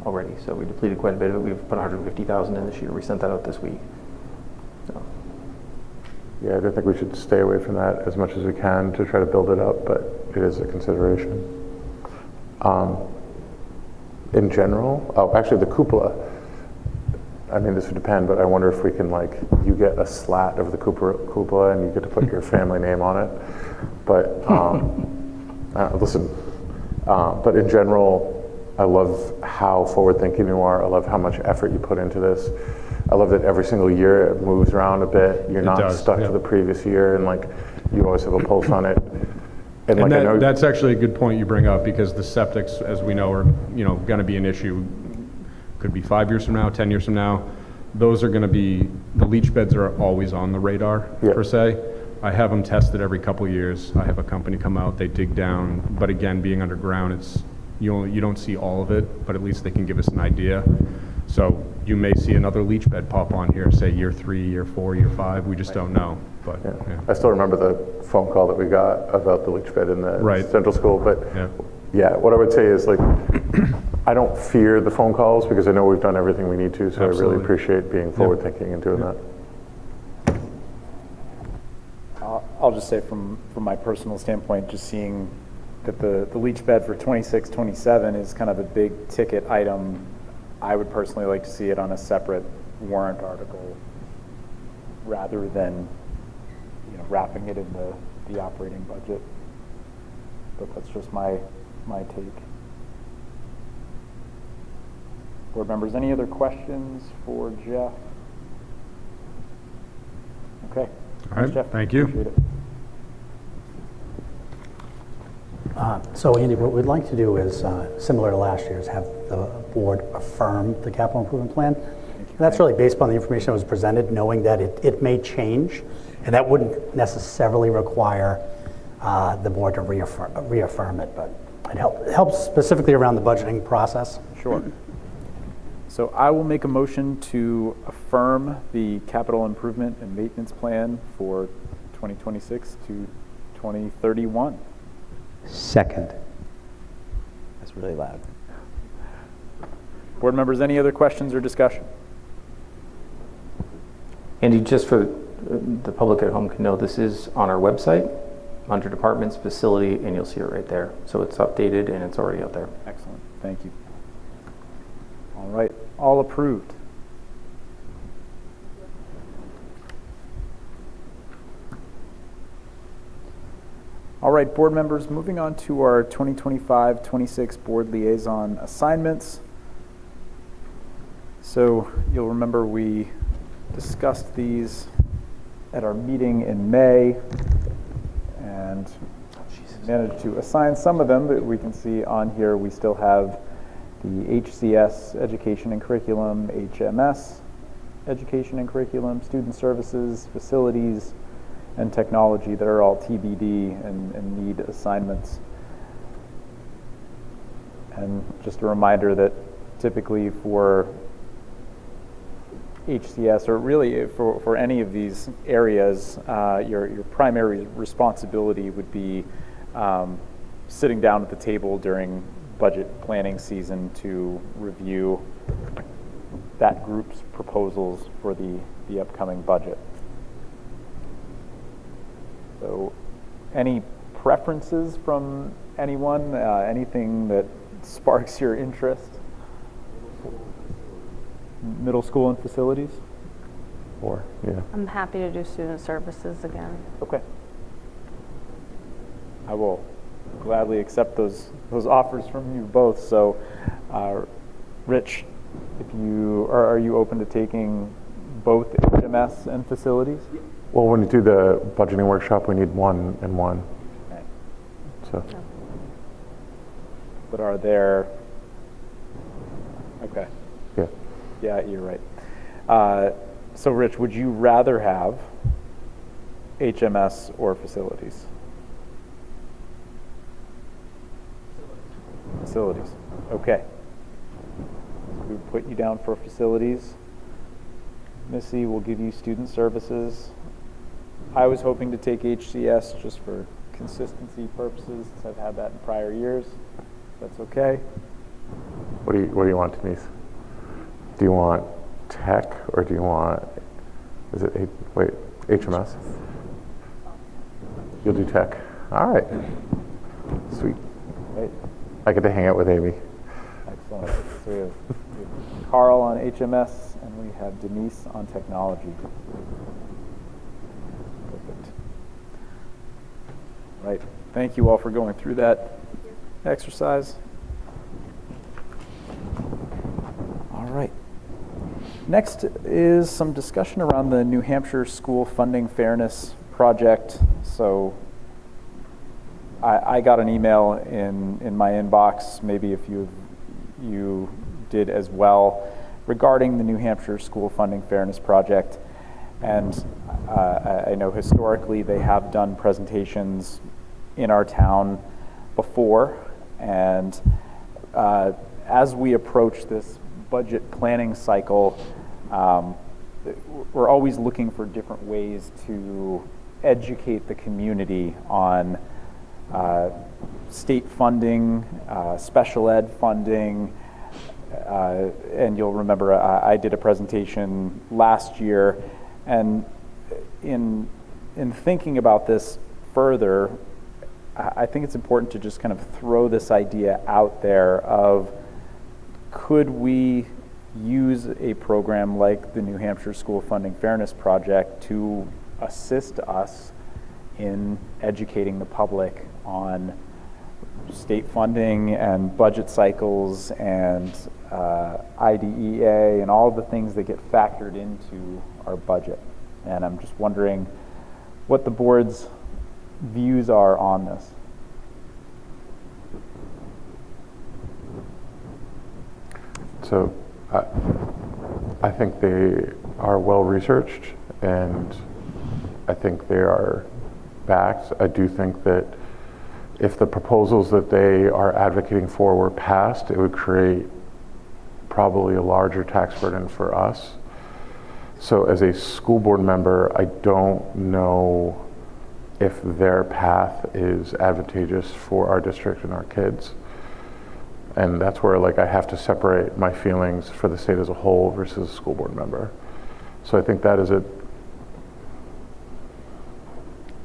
already. So we depleted quite a bit of it. We've put 150,000 in this year. We sent that out this week. So. Yeah, I don't think we should stay away from that as much as we can to try to build it up, but it is a consideration. In general, oh, actually the cupola, I mean, this would depend, but I wonder if we can, like, you get a slat of the cupola and you get to put your family name on it. But listen, but in general, I love how forward-thinking you are. I love how much effort you put into this. I love that every single year it moves around a bit. You're not stuck to the previous year, and like you always have a pulse on it. And like, I know that's actually a good point you bring up, because the septics, as we know, are going to be an issue. Could be 5 years from now, 10 years from now. Those are going to be, the leach beds are always on the radar per se. I have them tested every couple of years. I have a company come out, they dig down, but again, being underground, it's you don't see all of it, but at least they can give us an idea. So you may see another leach bed pop on here, say year 3, year 4, year 5. We just don't know. But I still remember the phone call that we got about the leach bed in the central school. But yeah, what I would say is, like, I don't fear the phone calls because I know we've done everything we need to. So I really appreciate being forward thinking and doing that. I'll just say from my personal standpoint, just seeing that the leach bed for 26, 27 is kind of a big ticket item. I would personally like to see it on a separate warrant article rather than wrapping it in the operating budget. But that's just my take. Board members, any other questions for Jeff? Okay. All right, Jeff. thank you. Appreciate it. So Andy, what we'd like to do is, similar to last year, is have the board affirm the capital improvement plan. That's really based upon the information that was presented, knowing that it may change, and that wouldn't necessarily require the board to reaffirm it, but it helps specifically around the budgeting process. Sure. So I will make a motion to affirm the capital improvement and maintenance plan for 2026 to 2031. Second. That's really loud. Board members, any other questions or discussion? Andy, just for the public at home can know, this is on our website under departments, facility, and you'll see it right there. So it's updated and it's already out there. Excellent. Thank you. All right. All approved. All right, board members, moving on to our 2025-26 board liaison assignments. So you'll remember we discussed these at our meeting in May and managed to assign some of them, but we can see on here we still have the HCS Education and Curriculum, HMS Education and Curriculum, Student Services, Facilities, and Technology that are all TBD and need assignments. And just a reminder that typically for HCS, or really for any of these areas, your primary responsibility would be sitting down at the table during budget planning season to review that group's proposals for the upcoming budget. So any preferences from anyone, anything that sparks your interest? Middle school and facilities? Or, yeah. I'm happy to do student services again. Okay. I will gladly accept those offers from you both. So, Rich, if you are you open to taking both HMS and facilities? Well, when you do the budgeting workshop, we need one and one. Okay. So. But are there? Okay. Yeah. Yeah, you're right. So, Rich, would you rather have HMS, or facilities? Facilities. Okay. We put you down for facilities. Missy will give you student services. I was hoping to take HCS just for consistency purposes, since I've had that in prior years. That's okay. What do you want, Denise? Do you want tech, or do you want, is it, HMS? You'll do tech. All right. Sweet. Right. I get to hang out with Amy. Excellent. So we have Carl on HMS, and we have Denise on technology. Perfect. Right. Thank you all for going through that exercise. All right. Next is some discussion around the New Hampshire School Funding Fairness Project. So I got an email in my inbox, maybe if you did as well, regarding the New Hampshire School Funding Fairness Project. And I know historically they have done presentations in our town before. And as we approach this budget planning cycle, we're always looking for different ways to educate the community on state funding, special ed funding, and you'll remember I did a presentation last year, and in thinking about this further, I think it's important to just kind of throw this idea out there of, could we use a program like the New Hampshire School Funding Fairness Project to assist us in educating the public on state funding and budget cycles and IDEA and all the things that get factored into our budget. And I'm just wondering what the board's views are on this. So I think they are well researched, and I think they are backed. I do think that if the proposals that they are advocating for were passed, it would create probably a larger tax burden for us. So as a school board member, I don't know if their path is advantageous for our district and our kids. And that's where I have to separate my feelings for the state as a whole versus a school board member. So I think that is it.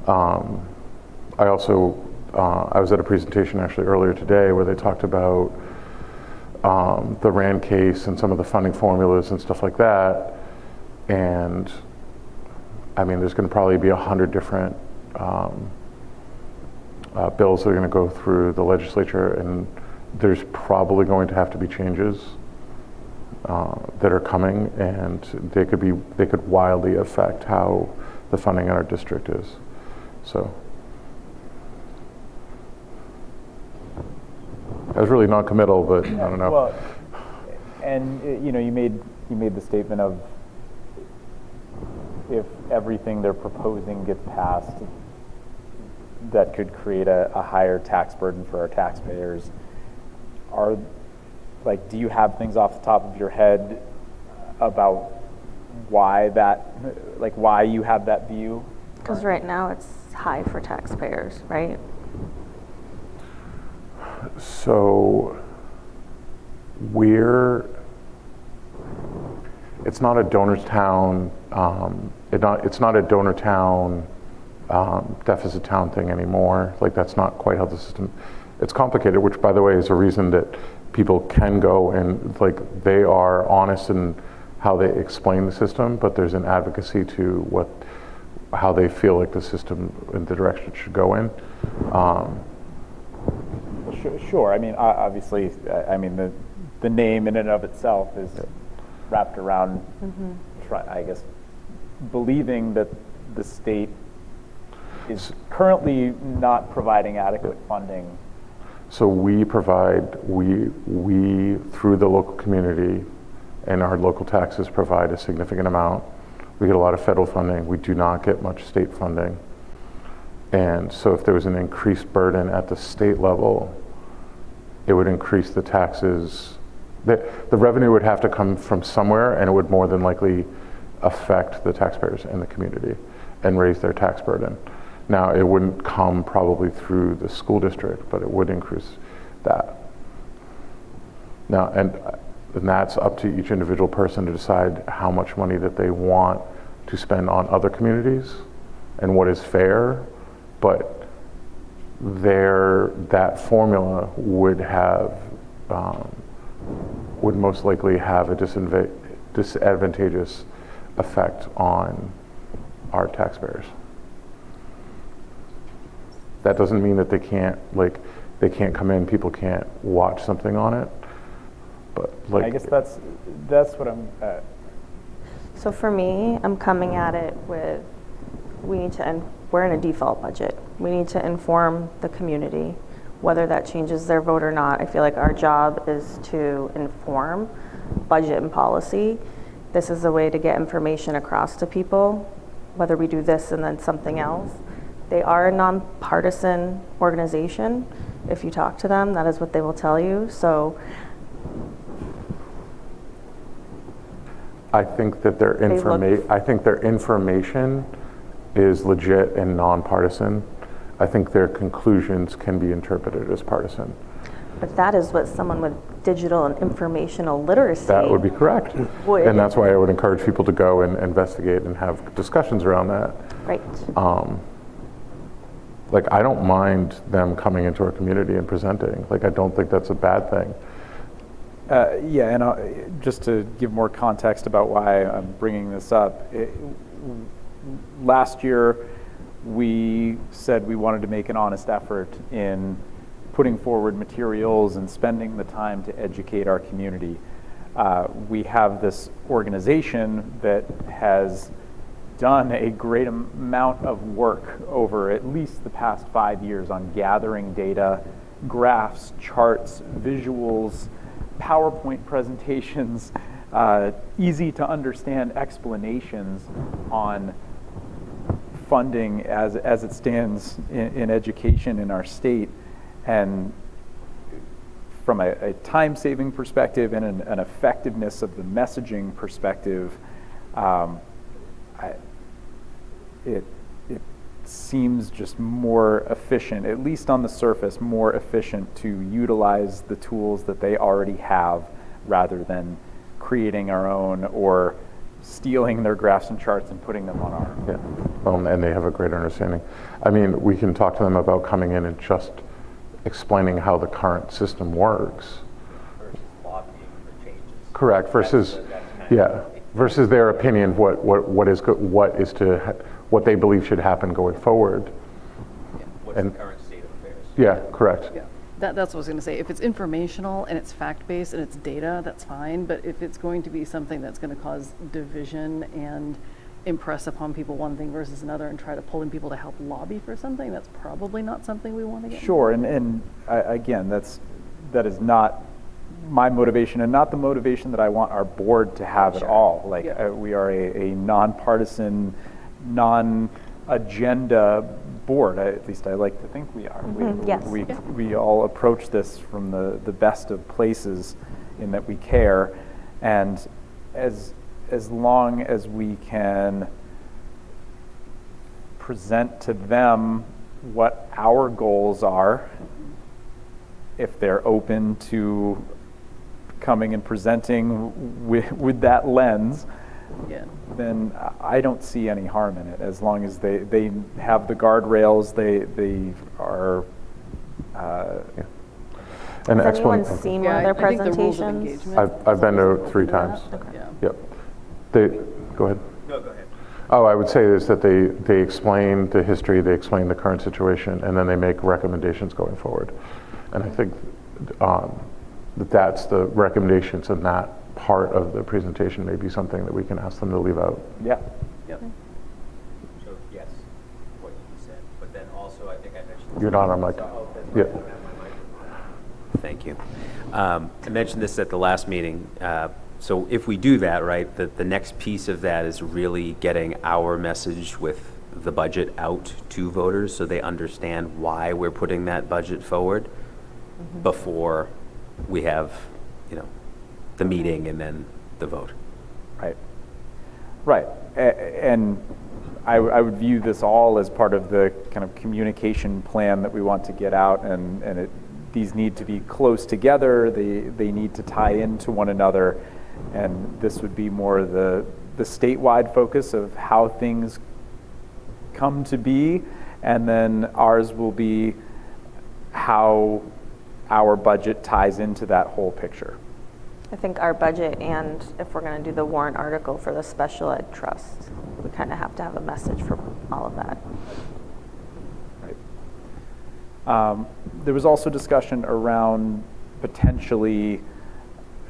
I also, I was at a presentation actually earlier today where they talked about the RAND case and some of the funding formulas and stuff like that. And I mean, there's going to probably be 100 different bills that are going to go through the legislature, and there's probably going to have to be changes that are coming, and they could wildly affect how the funding in our district is. So I was really non-committal, but I don't know. Well, and you made the statement of, if everything they're proposing gets passed, that could create a higher tax burden for our taxpayers. Do you have things off the top of your head about why you have that view? Because right now it's high for taxpayers, right? So it's not a donor's town, it's not a donor town, deficit town thing anymore. That's not quite how the system, it's complicated, which by the way is a reason that people can go and they are honest in how they explain the system, but there's an advocacy to how they feel like the system and the direction it should go in. Sure. I mean, obviously, the name in and of itself is wrapped around, I guess, believing that the state is currently not providing adequate funding. So we provide, we through the local community and our local taxes provide a significant amount. We get a lot of federal funding. We do not get much state funding. And so if there was an increased burden at the state level, it would increase the taxes. The revenue would have to come from somewhere, and it would more than likely affect the taxpayers in the community and raise their tax burden. Now, it wouldn't come probably through the school district, but it would increase that. Now, and that's up to each individual person to decide how much money that they want to spend on other communities and what is fair, but that formula would have, would most likely have a disadvantageous effect on our taxpayers. That doesn't mean that they can't come in, people can't watch something on it, but like. I guess that's what I'm at. So for me, I'm coming at it with, we're in a default budget. We need to inform the community, whether that changes their vote or not. I feel like our job is to inform budget and policy. This is a way to get information across to people, whether we do this and then something else. They are a nonpartisan organization. If you talk to them, that is what they will tell you. So I think that their information is legit and nonpartisan. I think their conclusions can be interpreted as partisan. But that is what someone with digital and informational literacy. That would be correct. And that's why I would encourage people to go and investigate and have discussions around that. Right. Like, I don't mind them coming into our community and presenting. Like, I don't think that's a bad thing. Yeah, and just to give more context about why I'm bringing this up, last year we said we wanted to make an honest effort in putting forward materials and spending the time to educate our community. We have this organization that has done a great amount of work over at least the past 5 years on gathering data, graphs, charts, visuals, PowerPoint presentations, easy to understand explanations on funding as it stands in education in our state. And from a time-saving perspective and an effectiveness of the messaging perspective, it seems just more efficient, at least on the surface, more efficient to utilize the tools that they already have rather than creating our own or stealing their graphs and charts and putting them on our. Yeah, and they have a great understanding. I mean, we can talk to them about coming in and just explaining how the current system works. Versus lobbying for changes. Correct. Versus, versus their opinion, what they believe should happen going forward. Yeah. What's the current state of affairs? Yeah, correct. Yeah, that's what I was going to say. If it's informational and it's fact-based and it's data, that's fine. But if it's going to be something that's going to cause division and impress upon people one thing versus another and try to pull in people to help lobby for something, that's probably not something we want to get. Sure, and again, that is not my motivation and not the motivation that I want our board to have at all. Like, we are a nonpartisan, non-agenda board. At least I like to think we are. We all approach this from the best of places in that we care, and as long as we can present to them what our goals are, if they're open to coming and presenting with that lens, then I don't see any harm in it, as long as they have the guardrails, they are. And has anyone seen one of their presentations? I've been to 3 times. Okay. Yep. Go ahead. No, go ahead. Oh, I would say is that they explain the history, they explain the current situation, and then they make recommendations going forward. And I think that's the recommendations, and that part of the presentation may be something that we can ask them to leave out. Yeah. Yep. So yes, what you said, but then also I think I mentioned. You're not on mic. Thank you. I mentioned this at the last meeting. So if we do that, right, the next piece of that is really getting our message with the budget out to voters so they understand why we're putting that budget forward before we have, the meeting and then the vote. Right. Right. And I would view this all as part of the kind of communication plan that we want to get out, and these need to be close together. They need to tie into one another, and this would be more the statewide focus of how things come to be, and then ours will be how our budget ties into that whole picture. I think our budget, and if we're going to do the warrant article for the special ed trust, we kind of have to have a message for all of that. Right. There was also discussion around potentially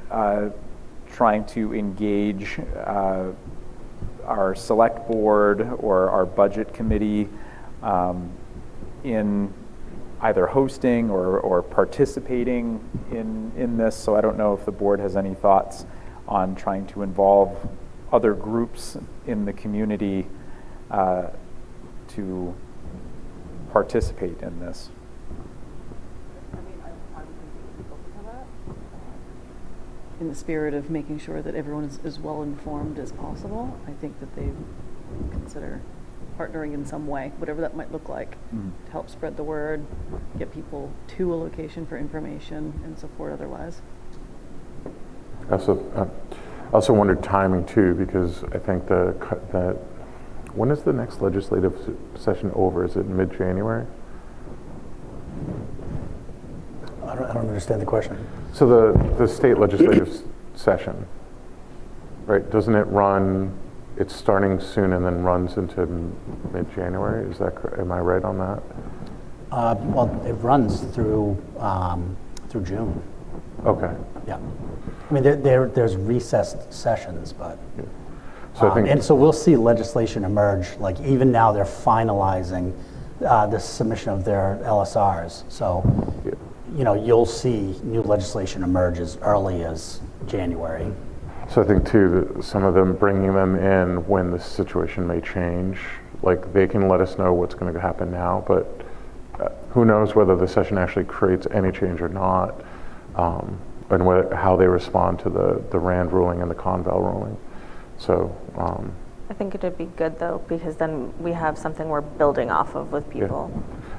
trying to engage our select board or our budget committee in either hosting or participating in this. So I don't know if the board has any thoughts on trying to involve other groups in the community to participate in this. In the spirit of making sure that everyone is as well informed as possible, I think that they consider partnering in some way, whatever that might look like, to help spread the word, get people to a location for information and support otherwise. I also wondered timing too, because I think that when is the next legislative session over? Is it mid-January? I don't understand the question. So the state legislative session, right? Doesn't it run? It's starting soon and then runs into mid-January. Is that correct? Am I right on that? Well, it runs through June. Okay. Yeah. I mean, there's recessed sessions, but so I think, and so we'll see legislation emerge. Like even now, they're finalizing the submission of their LSRs. So, you'll see new legislation emerge as early as January. So I think too that some of them bringing them in when the situation may change, like they can let us know what's going to happen now, but who knows whether the session actually creates any change or not, and how they respond to the Rand ruling and the Conval ruling. So I think it would be good though, because then we have something we're building off of with people.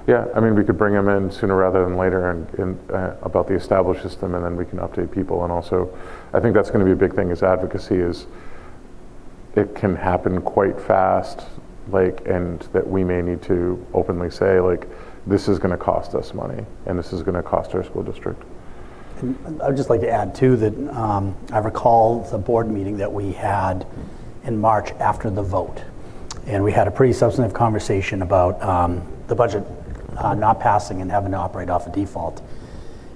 Yeah, I mean, we could bring them in sooner rather than later and about the established system, and then we can update people. And also, I think that's going to be a big thing is advocacy is it can happen quite fast, and that we may need to openly say, this is going to cost us money, and this is going to cost our school district. And I'd just like to add too that I recall the board meeting that we had in March after the vote. And we had a pretty substantive conversation about the budget not passing and having to operate off a default.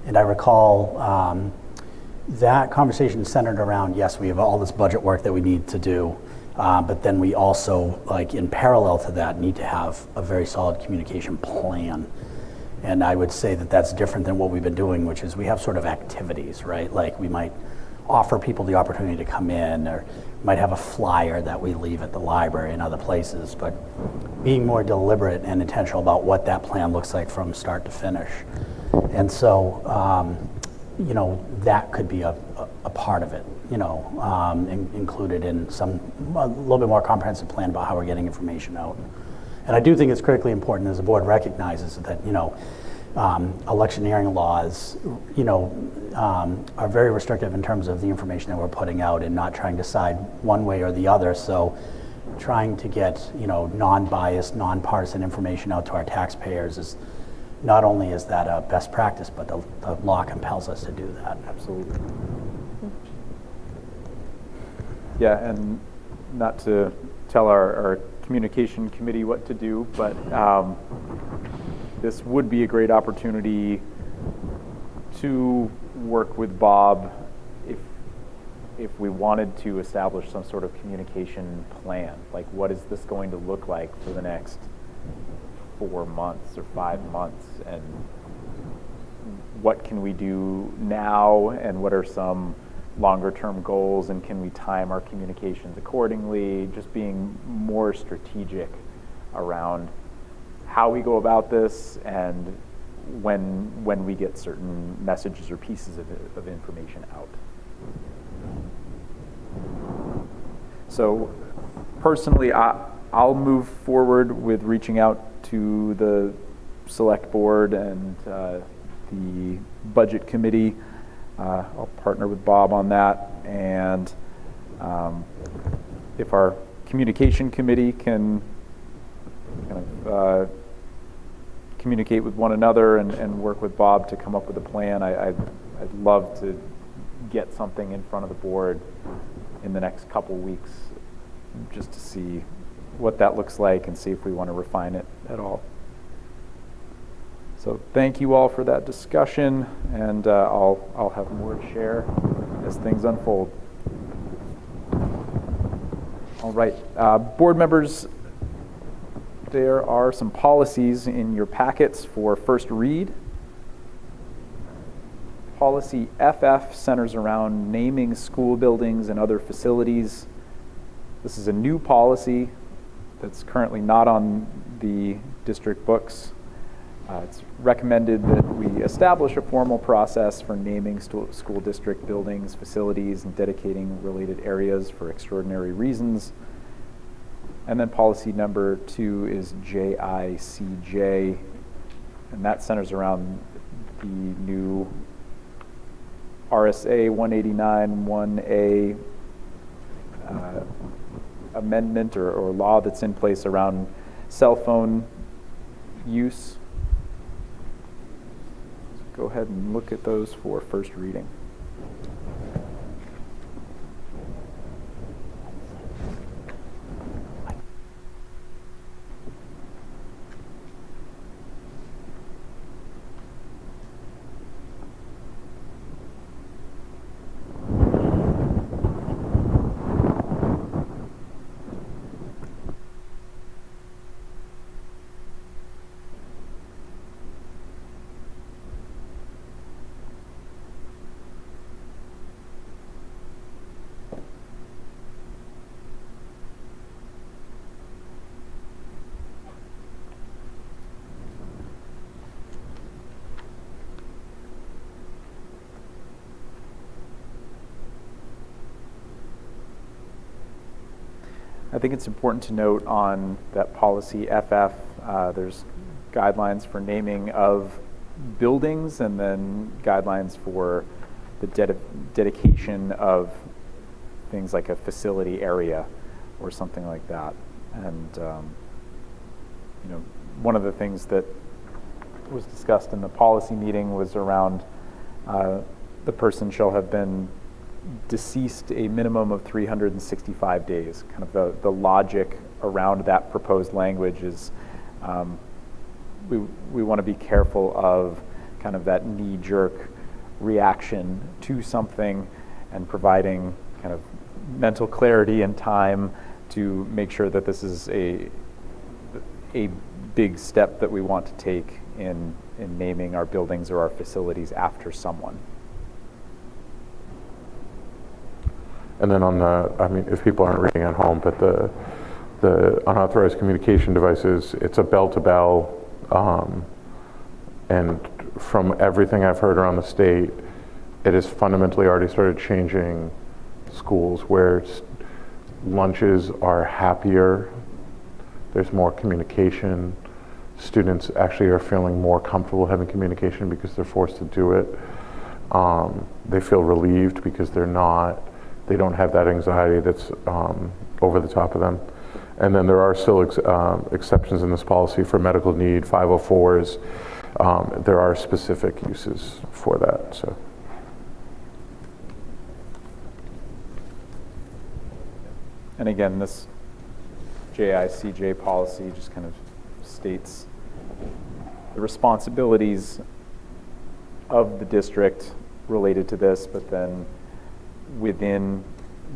And I recall that conversation centered around, yes, we have all this budget work that we need to do, but then we also, in parallel to that, need to have a very solid communication plan. And I would say that that's different than what we've been doing, which is we have sort of activities, right? Like we might offer people the opportunity to come in, or might have a flyer that we leave at the library and other places, but being more deliberate and intentional about what that plan looks like from start to finish. And so, that could be a part of it, included in a little bit more comprehensive plan about how we're getting information out. And I do think it's critically important as the board recognizes that, electioneering laws, are very restrictive in terms of the information that we're putting out and not trying to side one way or the other. So trying to get, non-biased, non-partisan information out to our taxpayers is not only is that a best practice, but the law compels us to do that. Absolutely. Yeah, and not to tell our communication committee what to do, but this would be a great opportunity to work with Bob if we wanted to establish some sort of communication plan. Like, what is this going to look like for the next 4 months or 5 months, and what can we do now, and what are some longer term goals, and can we time our communications accordingly, just being more strategic around how we go about this and when we get certain messages or pieces of information out. So personally, I'll move forward with reaching out to the select board and the budget committee. I'll partner with Bob on that, and if our communication committee can kind of communicate with one another and work with Bob to come up with a plan, I'd love to get something in front of the board in the next couple weeks just to see what that looks like and see if we want to refine it at all. So thank you all for that discussion, and I'll have more to share as things unfold. All right, board members, there are some policies in your packets for first read. Policy FF centers around naming school buildings and other facilities. This is a new policy that's currently not on the district books. It's recommended that we establish a formal process for naming school district buildings, facilities, and dedicating related areas for extraordinary reasons. And then policy number 2 is JICJ, and that centers around the new RSA 189 1A amendment or law that's in place around cell phone use. So go ahead and look at those for first reading. I think it's important to note on that policy FF, there's guidelines for naming of buildings and then guidelines for the dedication of things like a facility area or something like that. And you know, one of the things that was discussed in the policy meeting was around the person shall have been deceased a minimum of 365 days. Kind of the logic around that proposed language is we want to be careful of kind of that knee-jerk reaction to something and providing kind of mental clarity and time to make sure that this is a big step that we want to take in naming our buildings or our facilities after someone. And then on the, I mean, if people aren't reading at home, but the unauthorized communication devices, it's a bell-to-bell, and from everything I've heard around the state, it has fundamentally already started changing schools where lunches are happier, there's more communication, students actually are feeling more comfortable having communication because they're forced to do it. They feel relieved because they don't have that anxiety that's over the top of them. And then there are still exceptions in this policy for medical need, 504s. There are specific uses for that. So. And again, this JICJ policy just kind of states the responsibilities of the district related to this, but then within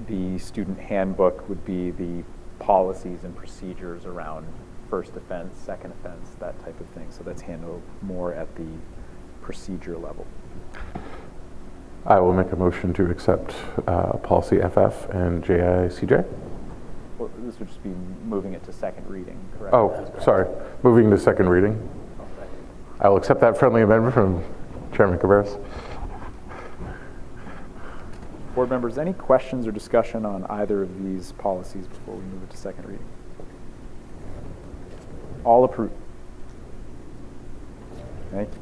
the student handbook would be the policies and procedures around first offense, second offense, that type of thing. So that's handled more at the procedure level. I will make a motion to accept policy FF and JICJ. Well, this would just be moving it to second reading, correct? Oh, sorry. Moving to second reading. I will accept that friendly amendment from Chairman Cabarrus. Board members, any questions or discussion on either of these policies before we move it to second reading? All approved. Thank you.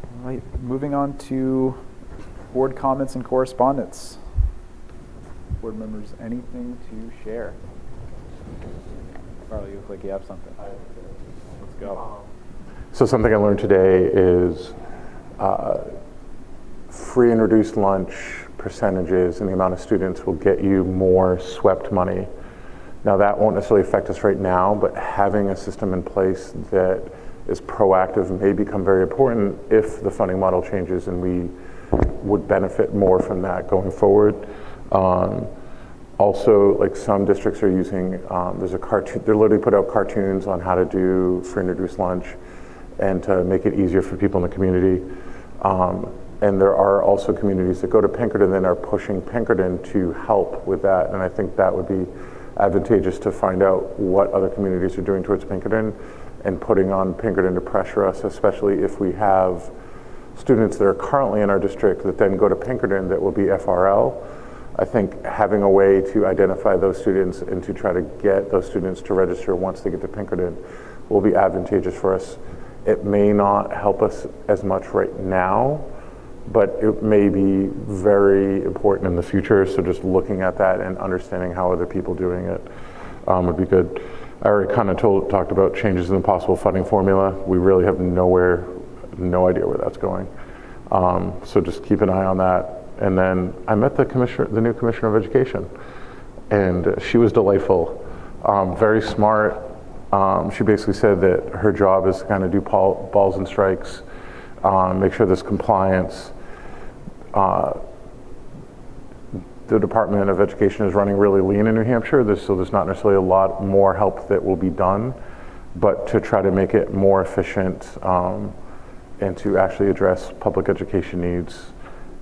All right, moving on to board comments and correspondence. Board members, anything to share? Carly, you look like you have something. Let's go. So something I learned today is free and reduced lunch percentages and the amount of students will get you more swept money. Now that won't necessarily affect us right now, but having a system in place that is proactive may become very important if the funding model changes, and we would benefit more from that going forward. Also, like some districts are using, there's a cartoon, they literally put out cartoons on how to do free and reduced lunch and to make it easier for people in the community. And there are also communities that go to Pinkerton and are pushing Pinkerton to help with that. And I think that would be advantageous to find out what other communities are doing towards Pinkerton and putting on Pinkerton to pressure us, especially if we have students that are currently in our district that then go to Pinkerton that will be FRL. I think having a way to identify those students and to try to get those students to register once they get to Pinkerton will be advantageous for us. It may not help us as much right now, but it may be very important in the future. So just looking at that and understanding how other people doing it would be good. I already kind of talked about changes in the possible funding formula. We really have no idea where that's going. So just keep an eye on that. And then I met the new commissioner of education, and she was delightful, very smart. She basically said that her job is to kind of do balls and strikes, make sure there's compliance. The Department of Education is running really lean in New Hampshire, so there's not necessarily a lot more help that will be done, but to try to make it more efficient and to actually address public education needs.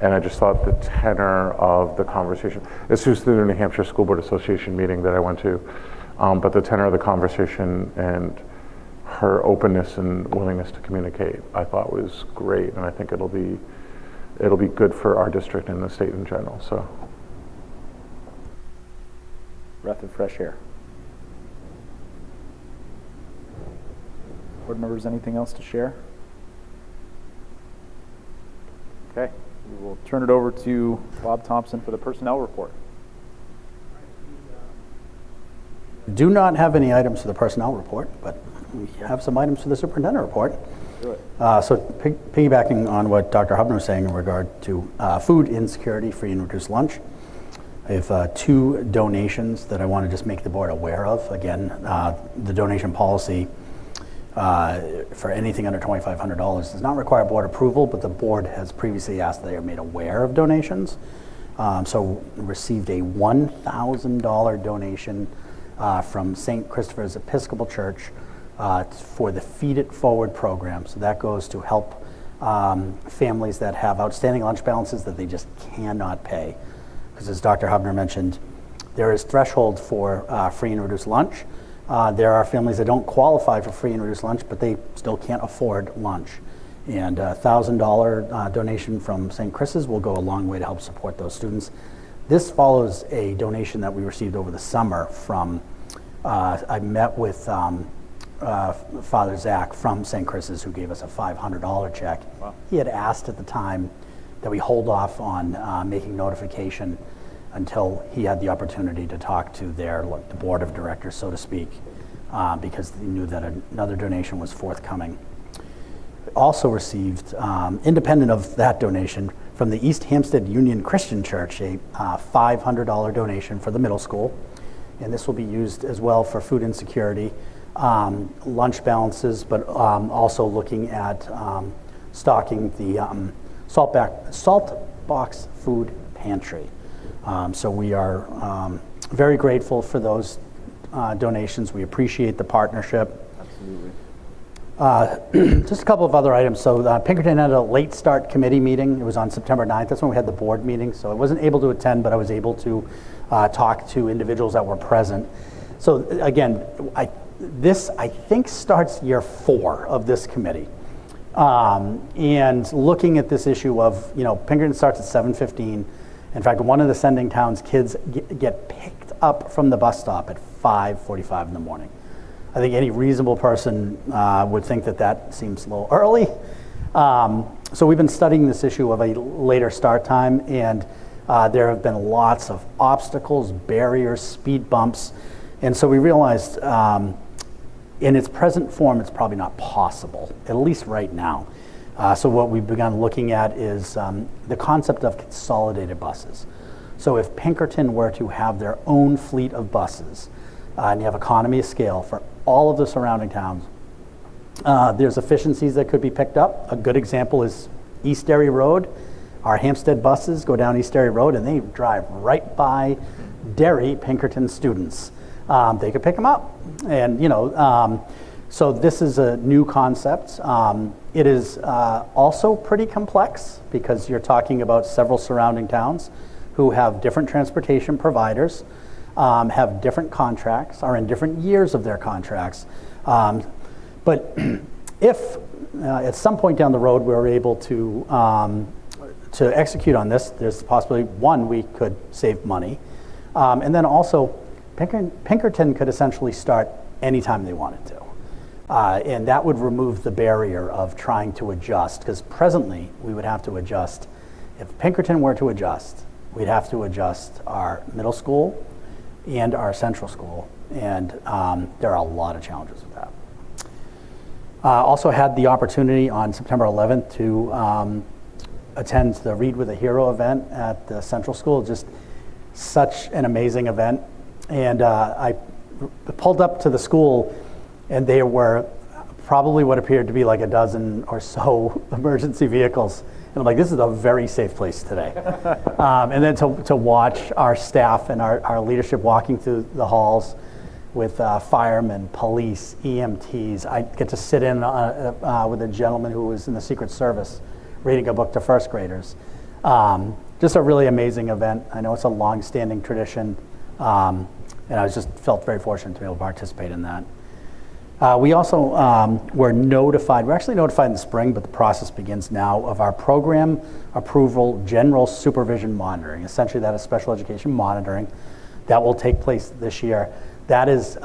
And I just thought the tenor of the conversation, this was the New Hampshire School Board Association meeting that I went to, but the tenor of the conversation and her openness and willingness to communicate, I thought was great, and I think it'll be good for our district and the state in general. So, Breath of fresh air. Board members, anything else to share? Okay, we will turn it over to Bob Thompson for the personnel report. Do not have any items for the personnel report, but we have some items for the superintendent report. Do it. So piggybacking on what Dr. Hubner was saying in regard to food insecurity, free and reduced lunch, I have 2 donations that I want to just make the board aware of. Again, the donation policy for anything under $2,500 does not require board approval, but the board has previously asked that they are made aware of donations. So received a $1,000 donation from St. Christopher's Episcopal Church for the Feed It Forward program. So that goes to help families that have outstanding lunch balances that they just cannot pay. Because as Dr. Hubner mentioned, there is threshold for free and reduced lunch. There are families that don't qualify for free and reduced lunch, but they still can't afford lunch. And a $1,000 donation from St. Chris's will go a long way to help support those students. This follows a donation that we received over the summer from, I met with Father Zach from St. Chris's, who gave us a $500 check. Wow. He had asked at the time that we hold off on making notification until he had the opportunity to talk to the board of directors, so to speak, because he knew that another donation was forthcoming. Also received, independent of that donation, from the East Hampstead Union Christian Church, a $500 donation for the middle school. And this will be used as well for food insecurity, lunch balances, but also looking at stocking the salt box food pantry. So we are very grateful for those donations. We appreciate the partnership. Absolutely. Just a couple of other items. So Pinkerton had a late start committee meeting. It was on September 9th. That's when we had the board meeting. So I wasn't able to attend, but I was able to talk to individuals that were present. So again, this I think starts year 4 of this committee. And looking at this issue of, Pinkerton starts at 7:15. In fact, one of the sending towns kids get picked up from the bus stop at 5:45 in the morning. I think any reasonable person would think that that seems a little early. So we've been studying this issue of a later start time, and there have been lots of obstacles, barriers, speed bumps. And so we realized in its present form, it's probably not possible, at least right now. So what we've begun looking at is the concept of consolidated buses. So if Pinkerton were to have their own fleet of buses, and you have economy of scale for all of the surrounding towns, there's efficiencies that could be picked up. A good example is East Derry Road. Our Hampstead buses go down East Derry Road and they drive right by Derry Pinkerton students. They could pick them up. And, so this is a new concept. It is also pretty complex because you're talking about several surrounding towns who have different transportation providers, have different contracts, are in different years of their contracts. But if at some point down the road we're able to execute on this, there's possibly we could save money. And then also Pinkerton could essentially start anytime they wanted to. And that would remove the barrier of trying to adjust, because presently we would have to adjust. If Pinkerton were to adjust, we'd have to adjust our middle school and our central school, and there are a lot of challenges with that. Also had the opportunity on September 11th to attend the Read with a Hero event at the central school. Just such an amazing event. And I pulled up to the school, and there were probably what appeared to be like a dozen or so emergency vehicles. And I'm like, this is a very safe place today. And then to watch our staff and our leadership walking through the halls with firemen, police, EMTs. I get to sit in with a gentleman who was in the Secret Service reading a book to first graders. Just a really amazing event. I know it's a long-standing tradition. And I just felt very fortunate to be able to participate in that. We also were notified, we're actually notified in the spring, but the process begins now, of our program approval general supervision monitoring. Essentially that is special education monitoring that will take place this year. That is,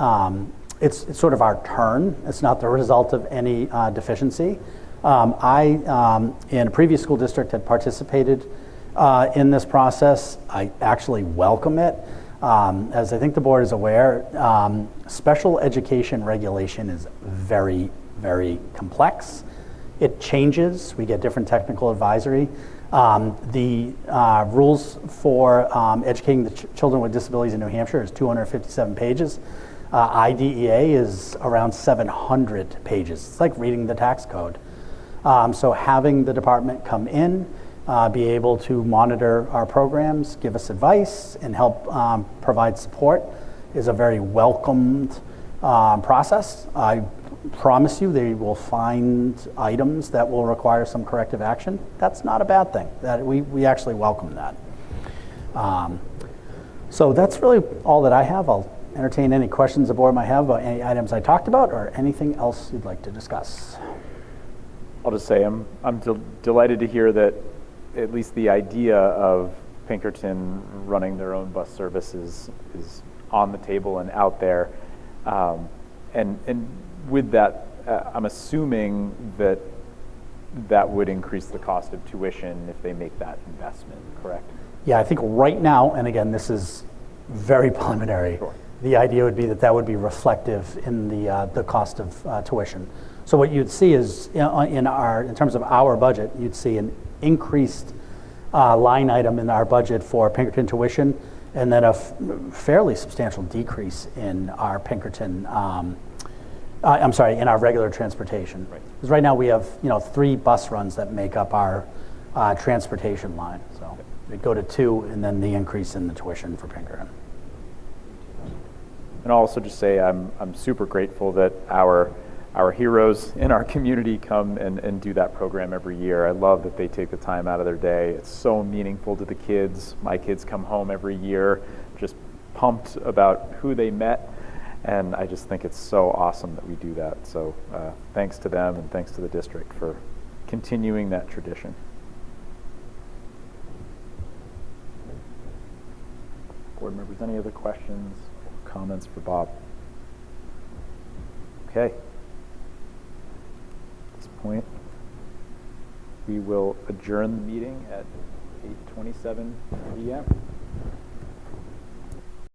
it's sort of our turn. It's not the result of any deficiency. I, in a previous school district, had participated in this process. I actually welcome it. As I think the board is aware, special education regulation is very, very complex. It changes. We get different technical advisory. The rules for educating the children with disabilities in New Hampshire is 257 pages. IDEA is around 700 pages. It's like reading the tax code. So having the department come in, be able to monitor our programs, give us advice, and help provide support is a very welcomed process. I promise you they will find items that will require some corrective action. That's not a bad thing. That we actually welcome that. So that's really all that I have. I'll entertain any questions the board might have about any items I talked about or anything else you'd like to discuss. I'll just say I'm delighted to hear that at least the idea of Pinkerton running their own bus services is on the table and out there. And with that, I'm assuming that that would increase the cost of tuition if they make that investment, correct? Yeah, I think right now, and again, this is very preliminary, sure. The idea would be that that would be reflective in the cost of tuition. So what you'd see is, in terms of our budget, you'd see an increased line item in our budget for Pinkerton tuition, and then a fairly substantial decrease in our Pinkerton, in our regular transportation. Right. Because right now we have 3 bus runs that make up our transportation line. So we'd go to 2, and then the increase in the tuition for Pinkerton. And I'll also just say I'm super grateful that our our heroes in our community come and do that program every year. I love that they take the time out of their day. It's so meaningful to the kids. My kids come home every year just pumped about who they met, and I just think it's so awesome that we do that. So thanks to them and thanks to the district for continuing that tradition. Board members, any other questions or comments for Bob? Okay. At this point, we will adjourn the meeting at 8:27 p.m.